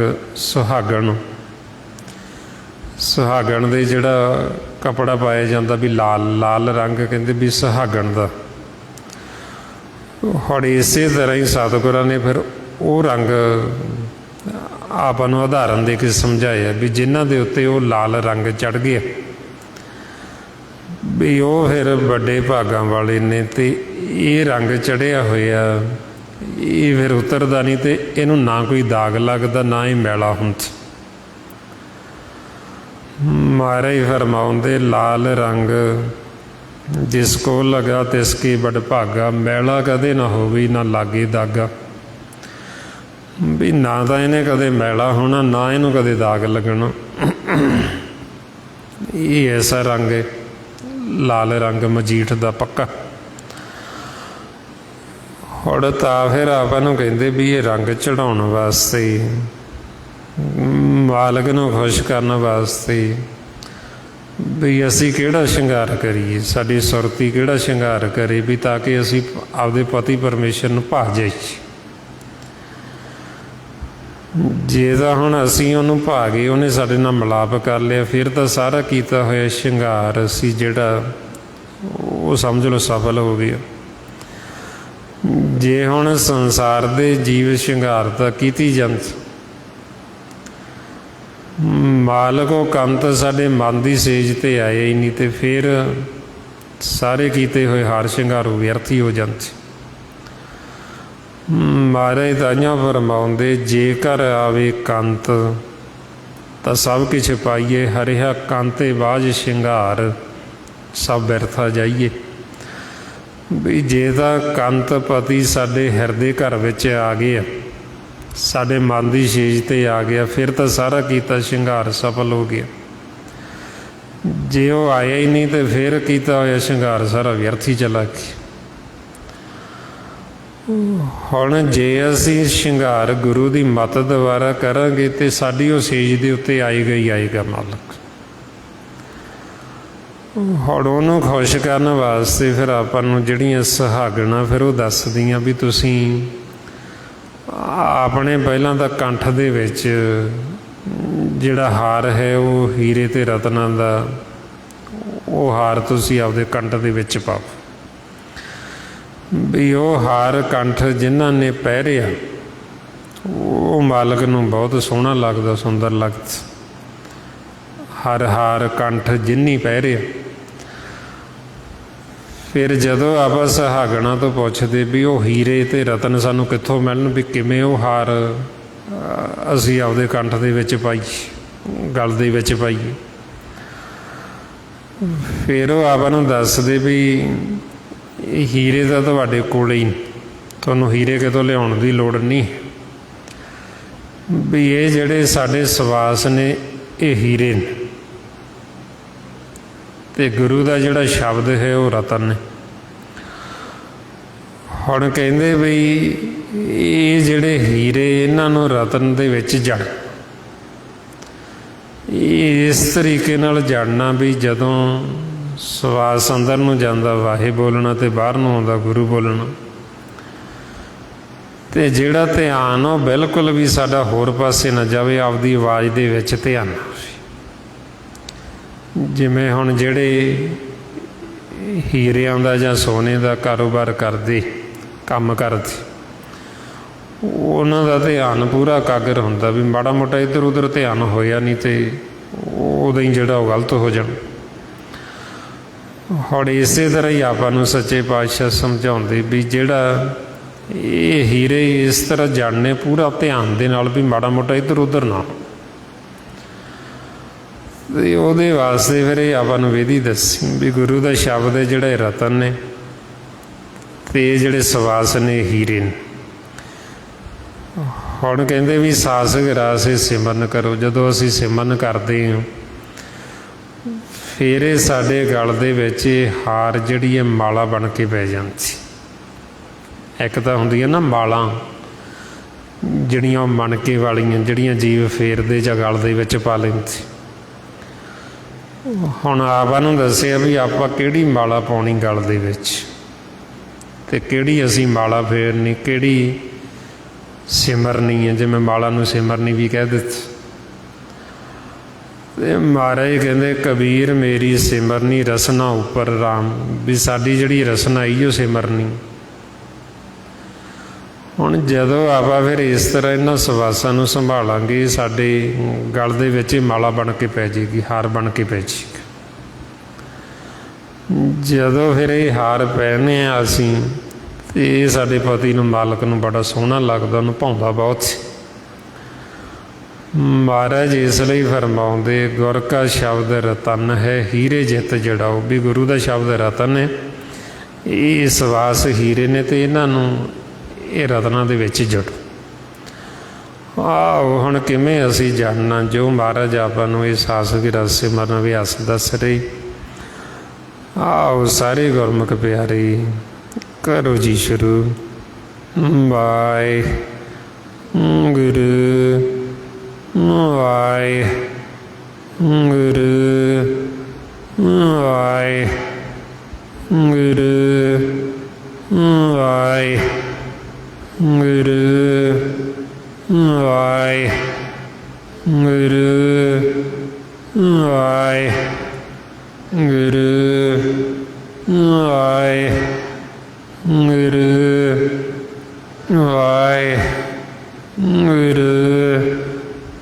ਸੁਹਾਗਣ ਦੇ ਜਿਹੜਾ ਕੱਪੜਾ ਪਾਇਆ ਜਾਂਦਾ ਵੀ ਲਾਲ ਰੰਗ ਕਹਿੰਦੇ ਵੀ ਸੁਹਾਗਣ ਦਾ। ਹੁਣ ਇਸੇ ਤਰ੍ਹਾਂ ਹੀ ਸਤਿਗੁਰਾਂ ਨੇ ਫਿਰ ਉਹ ਰੰਗ ਆਪਾਂ ਨੂੰ ਉਦਾਹਰਨ ਦੇ ਕੇ ਸਮਝਾਇਆ ਵੀ ਜਿਨ੍ਹਾਂ ਦੇ ਉੱਤੇ ਉਹ ਲਾਲ ਰੰਗ ਚੜ੍ਹ ਗਿਆ ਵੀ ਉਹ ਫਿਰ ਵੱਡੇ ਭਾਗਾਂ ਵਾਲੇ ਨੇ। ਅਤੇ ਇਹ ਰੰਗ ਚੜ੍ਹਿਆ ਹੋਇਆ ਇਹ ਫਿਰ ਉਤਰਦਾ ਨਹੀਂ ਅਤੇ ਇਹਨੂੰ ਨਾ ਕੋਈ ਦਾਗ ਲੱਗਦਾ, ਨਾ ਹੀ ਮੈਲਾ ਹੁੰਦਾ। ਮਹਾਰਾਜ ਫਰਮਾਉਂਦੇ ਲਾਲ ਰੰਗ ਜਿਸ ਕੋ ਲਗਾ ਤਿਸ ਕੀ ਬੜ ਭਾਗਾ, ਮੈਲਾ ਕਦੇ ਨਾ ਹੋਵੇ ਨਾ ਲਾਗੇ ਦਾਗਾ। ਵੀ ਨਾ ਤਾਂ ਇਹਨੇ ਕਦੇ ਮੈਲਾ ਹੋਣਾ, ਨਾ ਇਹਨੂੰ ਕਦੇ ਦਾਗ ਲੱਗਣਾ। ਇਹ ਐਸਾ ਰੰਗ ਹੈ, ਲਾਲ ਰੰਗ ਮਜੀਠ ਦਾ ਪੱਕਾ। ਹੁਣ ਤਾਂ ਫਿਰ ਆਪਾਂ ਨੂੰ ਕਹਿੰਦੇ ਵੀ ਇਹ ਰੰਗ ਚੜ੍ਹਾਉਣ ਵਾਸਤੇ, ਮਾਲਕ ਨੂੰ ਖੁਸ਼ ਕਰਨ ਵਾਸਤੇ ਵੀ ਅਸੀਂ ਕਿਹੜਾ ਸ਼ਿੰਗਾਰ ਕਰੀਏ, ਸਾਡੀ ਸੁਰਤੀ ਕਿਹੜਾ ਸ਼ਿੰਗਾਰ ਕਰੇ ਵੀ ਤਾਂ ਕਿ ਅਸੀਂ ਆਪਦੇ ਪਤੀ ਪਰਮੇਸ਼ਰ ਨੂੰ ਭਾ ਜਾਈਏ। ਜੇ ਤਾਂ ਹੁਣ ਅਸੀਂ ਉਹਨੂੰ ਭਾ ਗਏ, ਉਹਨੇ ਸਾਡੇ ਨਾਲ ਮਿਲਾਪ ਕਰ ਲਿਆ, ਫਿਰ ਤਾਂ ਸਾਰਾ ਕੀਤਾ ਹੋਇਆ ਸ਼ਿੰਗਾਰ ਅਸੀਂ ਜਿਹੜਾ ਉਹ ਸਮਝ ਲਓ ਸਫਲ ਹੋ ਗਿਆ। ਜੇ ਹੁਣ ਸੰਸਾਰ ਦੇ ਜੀਵ ਸ਼ਿੰਗਾਰ ਤਾਂ ਕੀਤੀ ਜਾਂਦੀ, ਮਾਲਕ ਉਹ ਕੰਤ ਸਾਡੇ ਮਨ ਦੀ ਸੇਜ 'ਤੇ ਆਏ ਹੀ ਨਹੀਂ, ਅਤੇ ਫਿਰ ਸਾਰੇ ਕੀਤੇ ਹੋਏ ਹਾਰ ਸ਼ਿੰਗਾਰ ਵਿਅਰਥ ਹੀ ਹੋ ਜਾਂਦੇ। ਮਹਾਰਾਜ ਤਾਈਆਂ ਫਰਮਾਉਂਦੇ, ਜੇਕਰ ਆਵੇ ਕੰਤ ਤਾਂ ਸਭ ਕੁਛ ਪਾਈਏ, ਹਰਿਆ ਕਾਂਤੇ ਬਾਝ ਸ਼ਿੰਗਾਰ ਸਭ ਬਿਰਥਾ ਜਾਈਏ। ਵੀ ਜੇ ਤਾਂ ਕੰਤ ਪਤੀ ਸਾਡੇ ਹਿਰਦੇ ਘਰ ਵਿੱਚ ਆ ਗਏ ਆ, ਸਾਡੇ ਮਨ ਦੀ ਸੇਜ 'ਤੇ ਆ ਗਿਆ, ਫਿਰ ਤਾਂ ਸਾਰਾ ਕੀਤਾ ਸ਼ਿੰਗਾਰ ਸਫਲ ਹੋ ਗਿਆ। ਜੇ ਉਹ ਆਇਆ ਹੀ ਨਹੀਂ ਤਾਂ ਫਿਰ ਕੀਤਾ ਹੋਇਆ ਸ਼ਿੰਗਾਰ ਸਾਰਾ ਵਿਅਰਥ ਹੀ ਚਲਾ ਗਿਆ। ਹੁਣ ਜੇ ਅਸੀਂ ਸ਼ਿੰਗਾਰ ਗੁਰੂ ਦੀ ਮੱਤ ਦੁਆਰਾ ਕਰਾਂਗੇ ਤਾਂ ਸਾਡੀ ਉਹ ਸੇਜ ਦੇ ਉੱਤੇ ਆਏਗਾ ਹੀ ਆਏਗਾ ਮਾਲਕ। ਹੁਣ ਉਹਨੂੰ ਖੁਸ਼ ਕਰਨ ਵਾਸਤੇ ਫਿਰ ਆਪਾਂ ਨੂੰ ਜਿਹੜੀਆਂ ਸੁਹਾਗਣਾਂ ਫਿਰ ਉਹ ਦੱਸਦੀਆਂ ਵੀ ਤੁਸੀਂ ਆਪਣੇ ਪਹਿਲਾਂ ਤਾਂ ਕੰਠ ਦੇ ਵਿੱਚ ਜਿਹੜਾ ਹਾਰ ਹੈ ਉਹ ਹੀਰੇ ਅਤੇ ਰਤਨਾਂ ਦਾ, ਉਹ ਹਾਰ ਤੁਸੀਂ ਆਪਦੇ ਕੰਠ ਦੇ ਵਿੱਚ ਪਾਓ। ਵੀ ਉਹ ਹਾਰ ਕੰਠ ਜਿਨ੍ਹਾਂ ਨੇ ਪਹਿਰਿਆ ਉਹ ਮਾਲਕ ਨੂੰ ਬਹੁਤ ਸੋਹਣਾ ਲੱਗਦਾ, ਸੁੰਦਰ ਲੱਗਦਾ। ਹਰ ਹਾਰ ਕੰਠ ਜਿੰਨੀ ਪਹਿਰਿਆ। ਫਿਰ ਜਦੋਂ ਆਪਾਂ ਸੁਹਾਗਣਾਂ ਤੋਂ ਪੁੱਛਦੇ ਵੀ ਉਹ ਹੀਰੇ ਅਤੇ ਰਤਨ ਸਾਨੂੰ ਕਿੱਥੋਂ ਮਿਲਣ, ਵੀ ਕਿਵੇਂ ਉਹ ਹਾਰ ਅਸੀਂ ਆਪਦੇ ਕੰਠ ਦੇ ਵਿੱਚ ਪਾਈਏ, ਗਲ ਦੇ ਵਿੱਚ ਪਾਈਏ, ਫਿਰ ਉਹ ਆਪਾਂ ਨੂੰ ਦੱਸਦੇ ਵੀ ਇਹ ਹੀਰੇ ਤਾਂ ਤੁਹਾਡੇ ਕੋਲ ਹੀ, ਤੁਹਾਨੂੰ ਹੀਰੇ ਕਿਤੋਂ ਲਿਆਉਣ ਦੀ ਲੋੜ ਨਹੀਂ। ਵੀ ਇਹ ਜਿਹੜੇ ਸਾਡੇ ਸਵਾਸ ਨੇ ਇਹ ਹੀਰੇ ਨੇ, ਅਤੇ ਗੁਰੂ ਦਾ ਜਿਹੜਾ ਸ਼ਬਦ ਹੈ ਉਹ ਰਤਨ ਨੇ। ਹੁਣ ਕਹਿੰਦੇ ਬਈ ਇਹ ਜਿਹੜੇ ਹੀਰੇ ਇਹਨਾਂ ਨੂੰ ਰਤਨ ਦੇ ਵਿੱਚ ਜੜ, ਇਹ ਇਸ ਤਰੀਕੇ ਨਾਲ ਜੜਨਾ ਵੀ ਜਦੋਂ ਸਵਾਸ ਅੰਦਰ ਨੂੰ ਜਾਂਦਾ ਵਾਹੇ ਬੋਲਣਾ ਅਤੇ ਬਾਹਰ ਨੂੰ ਆਉਂਦਾ ਗੁਰੂ ਬੋਲਣਾ, ਅਤੇ ਜਿਹੜਾ ਧਿਆਨ ਉਹ ਬਿਲਕੁਲ ਵੀ ਸਾਡਾ ਹੋਰ ਪਾਸੇ ਨਾ ਜਾਵੇ, ਆਪਦੀ ਆਵਾਜ਼ ਦੇ ਵਿੱਚ ਧਿਆਨ ਹੋਵੇ। ਜਿਵੇਂ ਹੁਣ ਜਿਹੜੇ ਹੀਰਿਆਂ ਦਾ ਜਾਂ ਸੋਨੇ ਦਾ ਕਾਰੋਬਾਰ ਕਰਦੇ, ਕੰਮ ਕਰਦੇ, ਉਹਨਾਂ ਦਾ ਧਿਆਨ ਪੂਰਾ ਇਕਾਗਰ ਹੁੰਦਾ ਵੀ ਮਾੜਾ ਮੋਟਾ ਇੱਧਰ ਉੱਧਰ ਧਿਆਨ ਹੋਇਆ ਨਹੀਂ ਅਤੇ ਉਦੋਂ ਹੀ ਜਿਹੜਾ ਉਹ ਗਲਤ ਹੋ ਜਾਣਾ। ਹੁਣ ਇਸੇ ਤਰ੍ਹਾਂ ਹੀ ਆਪਾਂ ਨੂੰ ਸੱਚੇ ਪਾਤਸ਼ਾਹ ਸਮਝਾਉਂਦੇ ਵੀ ਜਿਹੜਾ ਇਹ ਹੀਰੇ ਇਸ ਤਰ੍ਹਾਂ ਜਾਣਨੇ ਪੂਰਾ ਧਿਆਨ ਦੇ ਨਾਲ ਵੀ ਮਾੜਾ ਮੋਟਾ ਇੱਧਰ ਉੱਧਰ ਨਾ, ਅਤੇ ਉਹਦੇ ਵਾਸਤੇ ਫਿਰ ਇਹ ਆਪਾਂ ਨੂੰ ਵਿਧੀ ਦੱਸੀ ਵੀ ਗੁਰੂ ਦਾ ਸ਼ਬਦ ਹੈ ਜਿਹੜਾ ਇਹ ਰਤਨ ਨੇ, ਅਤੇ ਇਹ ਜਿਹੜੇ ਸਵਾਸ ਨੇ ਹੀਰੇ ਨੇ। ਹੁਣ ਕਹਿੰਦੇ ਵੀ ਸਾਸ ਗਰਾਸੇ ਸਿਮਰਨ ਕਰੋ। ਜਦੋਂ ਅਸੀਂ ਸਿਮਰਨ ਕਰਦੇ ਹਾਂ ਫਿਰ ਇਹ ਸਾਡੇ ਗਲ ਦੇ ਵਿੱਚ ਹਾਰ ਜਿਹੜੀ ਹੈ ਮਾਲਾ ਬਣ ਕੇ ਪੈ ਜਾਂਦੀ। ਇੱਕ ਤਾਂ ਹੁੰਦੀਆਂ ਨਾ ਮਾਲਾਂ ਜਿਹੜੀਆਂ ਮਣਕੇ ਵਾਲੀਆਂ, ਜਿਹੜੀਆਂ ਜੀਵ ਫੇਰਦੇ ਜਾਂ ਗਲ ਦੇ ਵਿੱਚ ਪਾ ਲੈਂਦੇ। ਹੁਣ ਆਪਾਂ ਨੂੰ ਦੱਸਿਆ ਵੀ ਆਪਾਂ ਕਿਹੜੀ ਮਾਲਾ ਪਾਉਣੀ ਗਲ ਦੇ ਵਿੱਚ, ਅਤੇ ਕਿਹੜੀ ਅਸੀਂ ਮਾਲਾ ਫੇਰਨੀ, ਕਿਹੜੀ ਸਿਮਰਨੀ ਹੈ। ਜਿਵੇਂ ਮਾਲਾ ਨੂੰ ਸਿਮਰਨੀ ਵੀ ਕਹਿ ਦਿੱਤੀ, ਅਤੇ ਮਹਾਰਾਜ ਕਹਿੰਦੇ ਕਬੀਰ ਮੇਰੀ ਸਿਮਰਨੀ ਰਸਨਾ ਉੱਪਰ ਰਾਮ, ਵੀ ਸਾਡੀ ਜਿਹੜੀ ਰਸਨਾ ਆਈ ਉਹ ਸਿਮਰਨੀ। ਹੁਣ ਜਦੋਂ ਆਪਾਂ ਫਿਰ ਇਸ ਤਰ੍ਹਾਂ ਇਹਨਾਂ ਸਵਾਸਾਂ ਨੂੰ ਸੰਭਾਲਾਂਗੇ, ਸਾਡੇ ਗਲ ਦੇ ਵਿੱਚ ਮਾਲਾ ਬਣ ਕੇ ਪੈ ਜਾਏਗੀ, ਹਾਰ ਬਣ ਕੇ ਪੈ ਜਾਏਗੀ। ਜਦੋਂ ਫਿਰ ਇਹ ਹਾਰ ਪਹਿਨੇ ਆ ਅਸੀਂ, ਅਤੇ ਇਹ ਸਾਡੇ ਪਤੀ ਨੂੰ, ਮਾਲਕ ਨੂੰ ਬੜਾ ਸੋਹਣਾ ਲੱਗਦਾ, ਉਹਨੂੰ ਭਾਉਂਦਾ ਬਹੁਤ ਸੀ। ਮਹਾਰਾਜ ਇਸ ਲਈ ਫਰਮਾਉਂਦੇ ਗੁਰ ਕਾ ਸ਼ਬਦ ਰਤਨ ਹੈ ਹੀਰੇ ਜਿੱਤ ਜੜਾਓ, ਵੀ ਗੁਰੂ ਦਾ ਸ਼ਬਦ ਰਤਨ ਹੈ, ਇਹ ਸਵਾਸ ਹੀਰੇ ਨੇ, ਅਤੇ ਇਹਨਾਂ ਨੂੰ ਇਹ ਰਤਨਾਂ ਦੇ ਵਿੱਚ ਜੜੋ। ਆਓ ਹੁਣ ਕਿਵੇਂ ਅਸੀਂ ਜਾਣਨਾ ਜੋ ਮਹਾਰਾਜ ਆਪਾਂ ਨੂੰ ਇਹ ਸਾਸ ਗਿਰਾ ਸਿਮਰਨ ਅਭਿਆਸ ਦੱਸ ਰਹੀ। ਆਓ ਸਾਰੇ ਗੁਰਮੁਖ ਪਿਆਰੇ ਕਰੋ ਜੀ ਸ਼ੁਰੂ। ਵਾਹਿਗੁਰੂ ਵਾਹਿਗੁਰੂ ਵਾਹਿਗੁਰੂ ਵਾਹਿਗੁਰੂ ਵਾਹਿਗੁਰੂ ਵਾਹਿਗੁਰੂ ਵਾਹਿਗੁਰੂ ਵਾਹਿਗੁਰੂ ਵਾਹਿਗੁਰੂ ਵਾਹਿਗੁਰੂ ਵਾਹਿਗੁਰੂ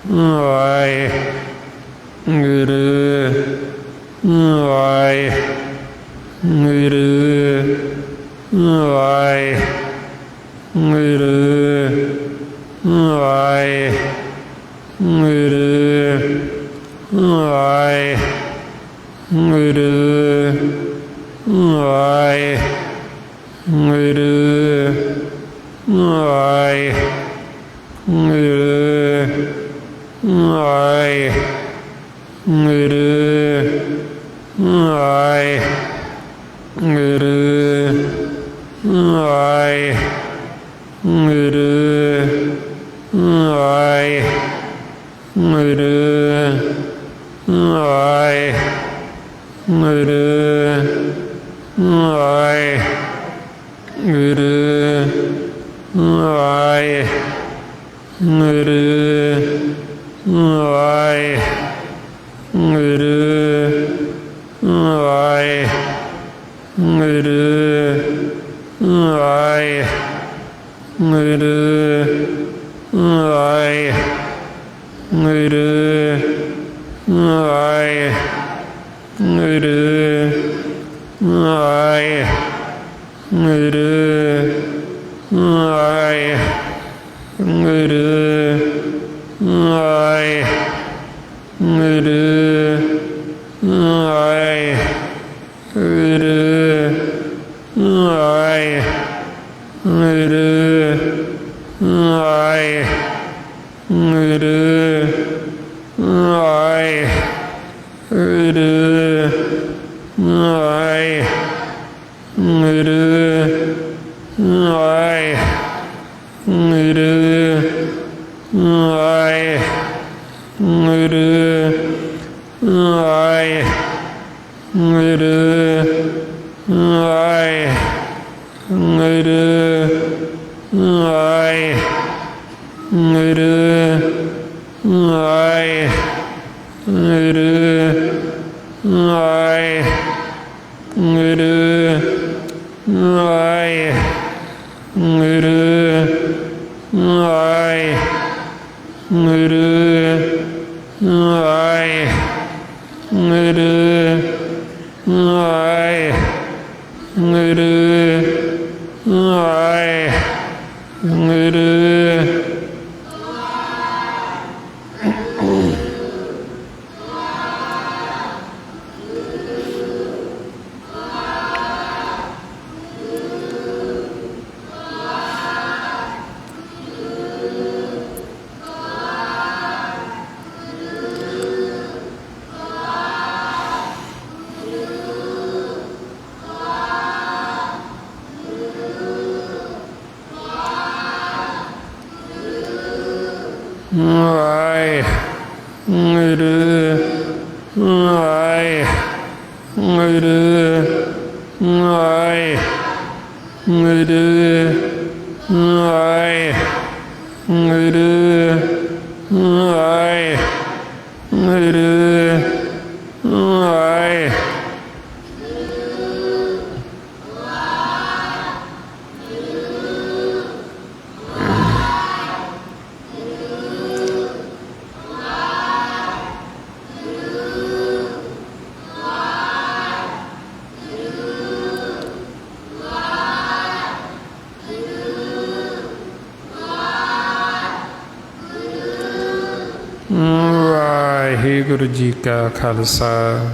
ਵਾਹਿਗੁਰੂ ਜੀ ਕਾ ਖਾਲਸਾ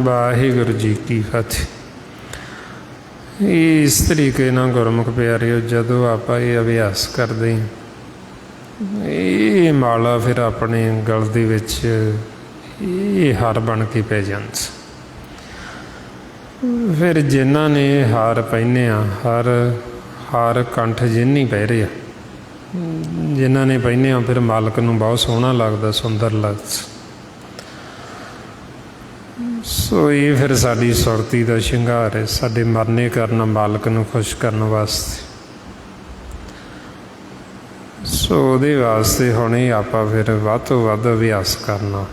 ਵਾਹਿਗੁਰੂ ਜੀ ਕੀ ਫਤਿਹ। ਇਸ ਤਰੀਕੇ ਨਾਲ ਗੁਰਮੁਖ ਪਿਆਰਿਓ ਜਦੋਂ ਆਪਾਂ ਇਹ ਅਭਿਆਸ ਕਰਦੇ ਇਹ ਮਾਲਾ ਫਿਰ ਆਪਣੇ ਗਲ ਦੇ ਵਿੱਚ ਇਹ ਹਾਰ ਬਣ ਕੇ ਪੈ ਜਾਂਦਾ। ਫਿਰ ਜਿਨ੍ਹਾਂ ਨੇ ਹਾਰ ਪਹਿਨਿਆ, ਹਾਰ ਕੰਠ ਜਿੰਨੀ ਪੈ ਰਿਹਾ, ਜਿਨ੍ਹਾਂ ਨੇ ਪਹਿਨਿਆ, ਫਿਰ ਮਾਲਕ ਨੂੰ ਬਹੁਤ ਸੋਹਣਾ ਲੱਗਦਾ, ਸੁੰਦਰ ਲੱਗਦਾ। ਸੋ ਇਹ ਫਿਰ ਸਾਡੀ ਸੁਰਤੀ ਦਾ ਸ਼ਿੰਗਾਰ ਹੈ, ਸਾਡੇ ਮਰਨੇ ਕਾਰਨ ਮਾਲਕ ਨੂੰ ਖੁਸ਼ ਕਰਨ ਵਾਸਤੇ। ਸੋ ਉਹਦੇ ਵਾਸਤੇ ਹੁਣ ਇਹ ਆਪਾਂ ਫਿਰ ਵੱਧ ਤੋਂ ਵੱਧ ਅਭਿਆਸ ਕਰਨਾ,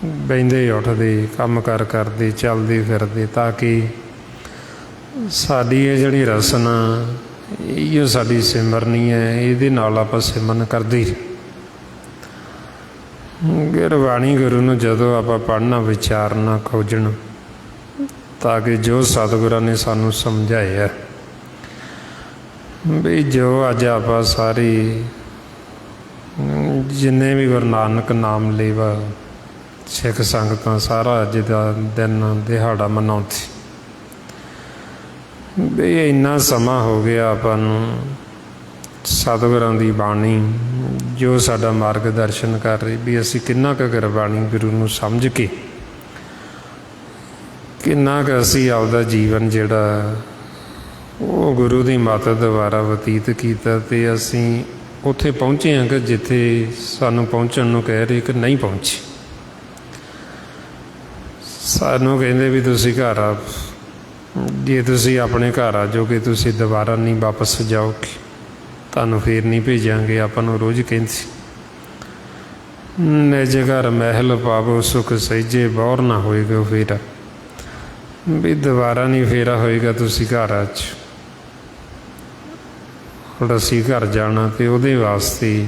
ਬਹਿੰਦੇ ਉੱਠਦੇ, ਕੰਮ ਕਾਰ ਕਰਦੇ, ਚੱਲਦੇ ਫਿਰਦੇ, ਤਾਂ ਕਿ ਸਾਡੀ ਇਹ ਜਿਹੜੀ ਰਸਨਾ, ਇਹੋ ਸਾਡੀ ਸਿਮਰਨੀ ਹੈ, ਇਹਦੇ ਨਾਲ ਆਪਾਂ ਸਿਮਰਨ ਕਰਦੇ ਹੀ। ਗੁਰਬਾਣੀ ਗੁਰੂ ਨੂੰ ਜਦੋਂ ਆਪਾਂ ਪੜ੍ਹਨਾ, ਵਿਚਾਰਨਾ, ਖੋਜਣਾ, ਤਾਂ ਕਿ ਜੋ ਸਤਿਗੁਰਾਂ ਨੇ ਸਾਨੂੰ ਸਮਝਾਇਆ ਵੀ ਜੋ ਅੱਜ ਆਪਾਂ ਸਾਰੇ ਜਿੰਨੇ ਵੀ ਗੁਰੂ ਨਾਨਕ ਨਾਮ ਲੇਵਾ ਸਿੱਖ ਸੰਗਤਾਂ ਸਾਰਾ ਅੱਜ ਦਾ ਦਿਨ ਦਿਹਾੜਾ ਮਨਾਉਂਦੀ, ਵੀ ਇੰਨਾ ਸਮਾਂ ਹੋ ਗਿਆ ਆਪਾਂ ਨੂੰ ਸਤਿਗੁਰਾਂ ਦੀ ਬਾਣੀ ਜੋ ਸਾਡਾ ਮਾਰਗ ਦਰਸ਼ਨ ਕਰ ਰਹੀ, ਵੀ ਅਸੀਂ ਕਿੰਨਾ ਕੁ ਗੁਰਬਾਣੀ ਗੁਰੂ ਨੂੰ ਸਮਝ ਕੇ, ਕਿੰਨਾ ਕੁ ਅਸੀਂ ਆਪਦਾ ਜੀਵਨ ਜਿਹੜਾ ਉਹ ਗੁਰੂ ਦੀ ਮੱਤ ਦੁਆਰਾ ਬਤੀਤ ਕੀਤਾ, ਅਤੇ ਅਸੀਂ ਉੱਥੇ ਪਹੁੰਚੇ ਹਾਂ ਕਿ ਜਿੱਥੇ ਸਾਨੂੰ ਪਹੁੰਚਣ ਨੂੰ ਕਹਿ ਰਹੇ ਕਿ ਨਹੀਂ ਪਹੁੰਚੇ। ਸਾਨੂੰ ਕਹਿੰਦੇ ਵੀ ਤੁਸੀਂ ਘਰ ਆ, ਜੇ ਤੁਸੀਂ ਆਪਣੇ ਘਰ ਆ ਜਾਓਗੇ ਤੁਸੀਂ ਦੁਬਾਰਾ ਨਹੀਂ ਵਾਪਸ ਜਾਓਗੇ, ਤੁਹਾਨੂੰ ਫੇਰ ਨਹੀਂ ਭੇਜਾਂਗੇ। ਆਪਾਂ ਨੂੰ ਰੋਜ਼ ਕਹਿੰਦੇ ਨਿਜ ਘਰ ਮਹਿਲ ਪਾਵੋ ਸੁਖ ਸਹਿਜੇ ਬੌਰ ਨਾ ਹੋਏਗਾ ਫੇਰਾ, ਵੀ ਦੁਬਾਰਾ ਨਹੀਂ ਫੇਰਾ ਹੋਏਗਾ, ਤੁਸੀਂ ਘਰ ਆ ਜਾਓ। ਹੁਣ ਅਸੀਂ ਘਰ ਜਾਣਾ, ਅਤੇ ਉਹਦੇ ਵਾਸਤੇ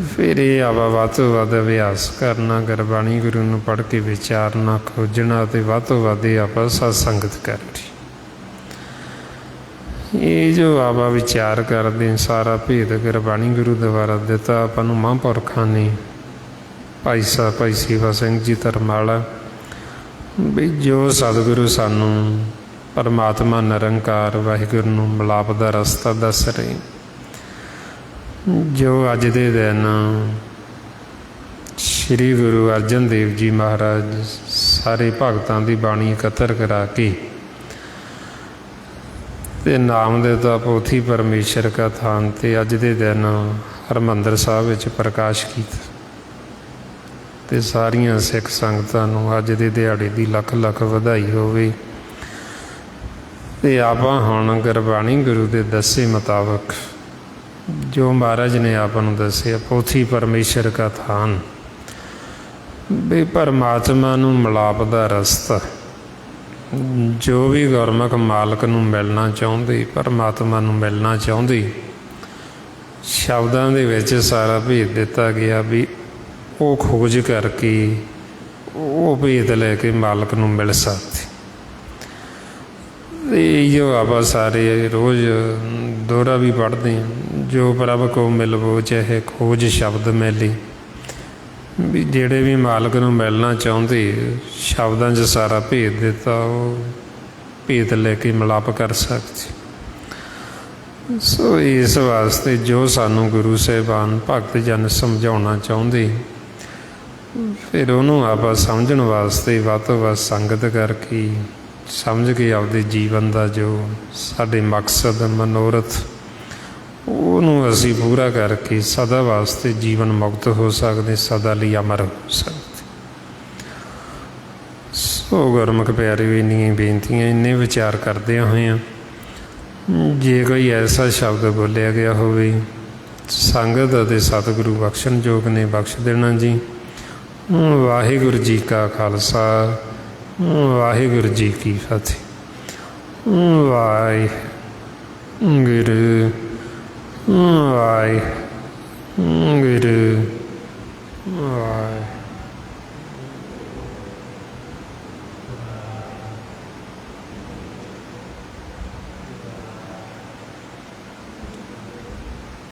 ਫਿਰ ਇਹ ਆਪਾਂ ਵੱਧ ਤੋਂ ਵੱਧ ਅਭਿਆਸ ਕਰਨਾ, ਗੁਰਬਾਣੀ ਗੁਰੂ ਨੂੰ ਪੜ੍ਹ ਕੇ ਵਿਚਾਰਨਾ, ਖੋਜਣਾ, ਅਤੇ ਵੱਧ ਤੋਂ ਵੱਧ ਇਹ ਆਪਾਂ ਸਤ ਸੰਗਤ ਕਰਨੀ। ਇਹ ਜੋ ਆਪਾਂ ਵਿਚਾਰ ਕਰਦੇ, ਸਾਰਾ ਭੇਦ ਗੁਰਬਾਣੀ ਗੁਰੂ ਦੁਆਰਾ ਦਿੱਤਾ ਆਪਾਂ ਨੂੰ ਮਹਾਂਪੁਰਖਾਂ ਨੇ, ਭਾਈ ਸਾਹਿਬ ਭਾਈ ਸੇਵਾ ਸਿੰਘ ਜੀ ਧਰਮਾਲਾ, ਵੀ ਜੋ ਸਤਿਗੁਰੂ ਸਾਨੂੰ ਪਰਮਾਤਮਾ ਨਿਰੰਕਾਰ ਵਾਹਿਗੁਰੂ ਨੂੰ ਮਿਲਾਪ ਦਾ ਰਸਤਾ ਦੱਸ ਰਹੇ, ਜੋ ਅੱਜ ਦੇ ਦਿਨ ਸ਼੍ਰੀ ਗੁਰੂ ਅਰਜਨ ਦੇਵ ਜੀ ਮਹਾਰਾਜ ਸਾਰੇ ਭਗਤਾਂ ਦੀ ਬਾਣੀ ਇਕੱਤਰ ਕਰਾ ਕੇ ਅਤੇ ਨਾਮ ਦਿੱਤਾ ਪੋਥੀ ਪਰਮੇਸ਼ਰ ਕਾ ਥਾਨ, ਅਤੇ ਅੱਜ ਦੇ ਦਿਨ ਹਰਿਮੰਦਰ ਸਾਹਿਬ ਵਿੱਚ ਪ੍ਰਕਾਸ਼ ਕੀਤਾ, ਅਤੇ ਸਾਰੀਆਂ ਸਿੱਖ ਸੰਗਤਾਂ ਨੂੰ ਅੱਜ ਦੇ ਦਿਹਾੜੇ ਦੀ ਲੱਖ ਲੱਖ ਵਧਾਈ ਹੋਵੇ। ਅਤੇ ਆਪਾਂ ਹੁਣ ਗੁਰਬਾਣੀ ਗੁਰੂ ਦੇ ਦੱਸੇ ਮੁਤਾਬਕ ਜੋ ਮਹਾਰਾਜ ਨੇ ਆਪਾਂ ਨੂੰ ਦੱਸਿਆ, ਪੋਥੀ ਪਰਮੇਸ਼ਰ ਕਾ ਥਾਨ, ਵੀ ਪਰਮਾਤਮਾ ਨੂੰ ਮਿਲਾਪ ਦਾ ਰਸਤਾ, ਜੋ ਵੀ ਗੁਰਮੁਖ ਮਾਲਕ ਨੂੰ ਮਿਲਣਾ ਚਾਹੁੰਦੇ, ਪਰਮਾਤਮਾ ਨੂੰ ਮਿਲਣਾ ਚਾਹੁੰਦੇ, ਸ਼ਬਦਾਂ ਦੇ ਵਿੱਚ ਸਾਰਾ ਭੇਦ ਦਿੱਤਾ ਗਿਆ, ਵੀ ਉਹ ਖੋਜ ਕਰਕੇ ਉਹ ਭੇਦ ਲੈ ਕੇ ਮਾਲਕ ਨੂੰ ਮਿਲ ਸਕਦੇ। ਅਤੇ ਜੋ ਆਪਾਂ ਸਾਰੇ ਰੋਜ਼ ਦੋਹਰਾ ਵੀ ਪੜ੍ਹਦੇ ਹਾਂ, ਜੋ ਪ੍ਰਭ ਕੋ ਮਿਲਵੋ ਚਾਹੇ ਖੋਜ ਸ਼ਬਦ ਮੈਲੀ, ਵੀ ਜਿਹੜੇ ਵੀ ਮਾਲਕ ਨੂੰ ਮਿਲਣਾ ਚਾਹੁੰਦੇ, ਸ਼ਬਦਾਂ 'ਚ ਸਾਰਾ ਭੇਦ ਦਿੱਤਾ, ਉਹ ਭੇਦ ਲੈ ਕੇ ਮਿਲਾਪ ਕਰ ਸਕਦੇ। ਸੋ ਇਸ ਵਾਸਤੇ ਜੋ ਸਾਨੂੰ ਗੁਰੂ ਸਾਹਿਬਾਨ ਭਗਤ ਜਨ ਸਮਝਾਉਣਾ ਚਾਹੁੰਦੇ, ਫਿਰ ਉਹਨੂੰ ਆਪਾਂ ਸਮਝਣ ਵਾਸਤੇ ਵੱਧ ਤੋਂ ਵੱਧ ਸੰਗਤ ਕਰਕੇ, ਸਮਝ ਕੇ ਆਪਦੇ ਜੀਵਨ ਦਾ ਜੋ ਸਾਡੇ ਮਕਸਦ ਮਨੋਰਥ, ਉਹਨੂੰ ਅਸੀਂ ਪੂਰਾ ਕਰਕੇ ਸਦਾ ਵਾਸਤੇ ਜੀਵਨ ਮੁਕਤ ਹੋ ਸਕਦੇ, ਸਦਾ ਲਈ ਅਮਰ ਹੋ ਸਕਦੇ। ਸੋ ਗੁਰਮੁਖ ਪਿਆਰੇ, ਇੰਨੀਆਂ ਬੇਨਤੀਆਂ, ਇੰਨੇ ਵਿਚਾਰ ਕਰਦਿਆਂ ਹੋਇਆਂ ਜੇ ਕੋਈ ਐਸਾ ਸ਼ਬਦ ਬੋਲਿਆ ਗਿਆ ਹੋਵੇ, ਸੰਗਤ ਅਤੇ ਸਤਿਗੁਰੂ ਬਖਸ਼ਣਯੋਗ ਨੇ ਬਖਸ਼ ਦੇਣਾ ਜੀ। ਵਾਹਿਗੁਰੂ ਜੀ ਕਾ ਖਾਲਸਾ, ਵਾਹਿਗੁਰੂ ਜੀ ਕੀ ਫਤਿਹ। ਵਾਹਿਗੁਰੂ ਵਾਹਿਗੁਰੂ ਵਾਹਿਗੁਰੂ।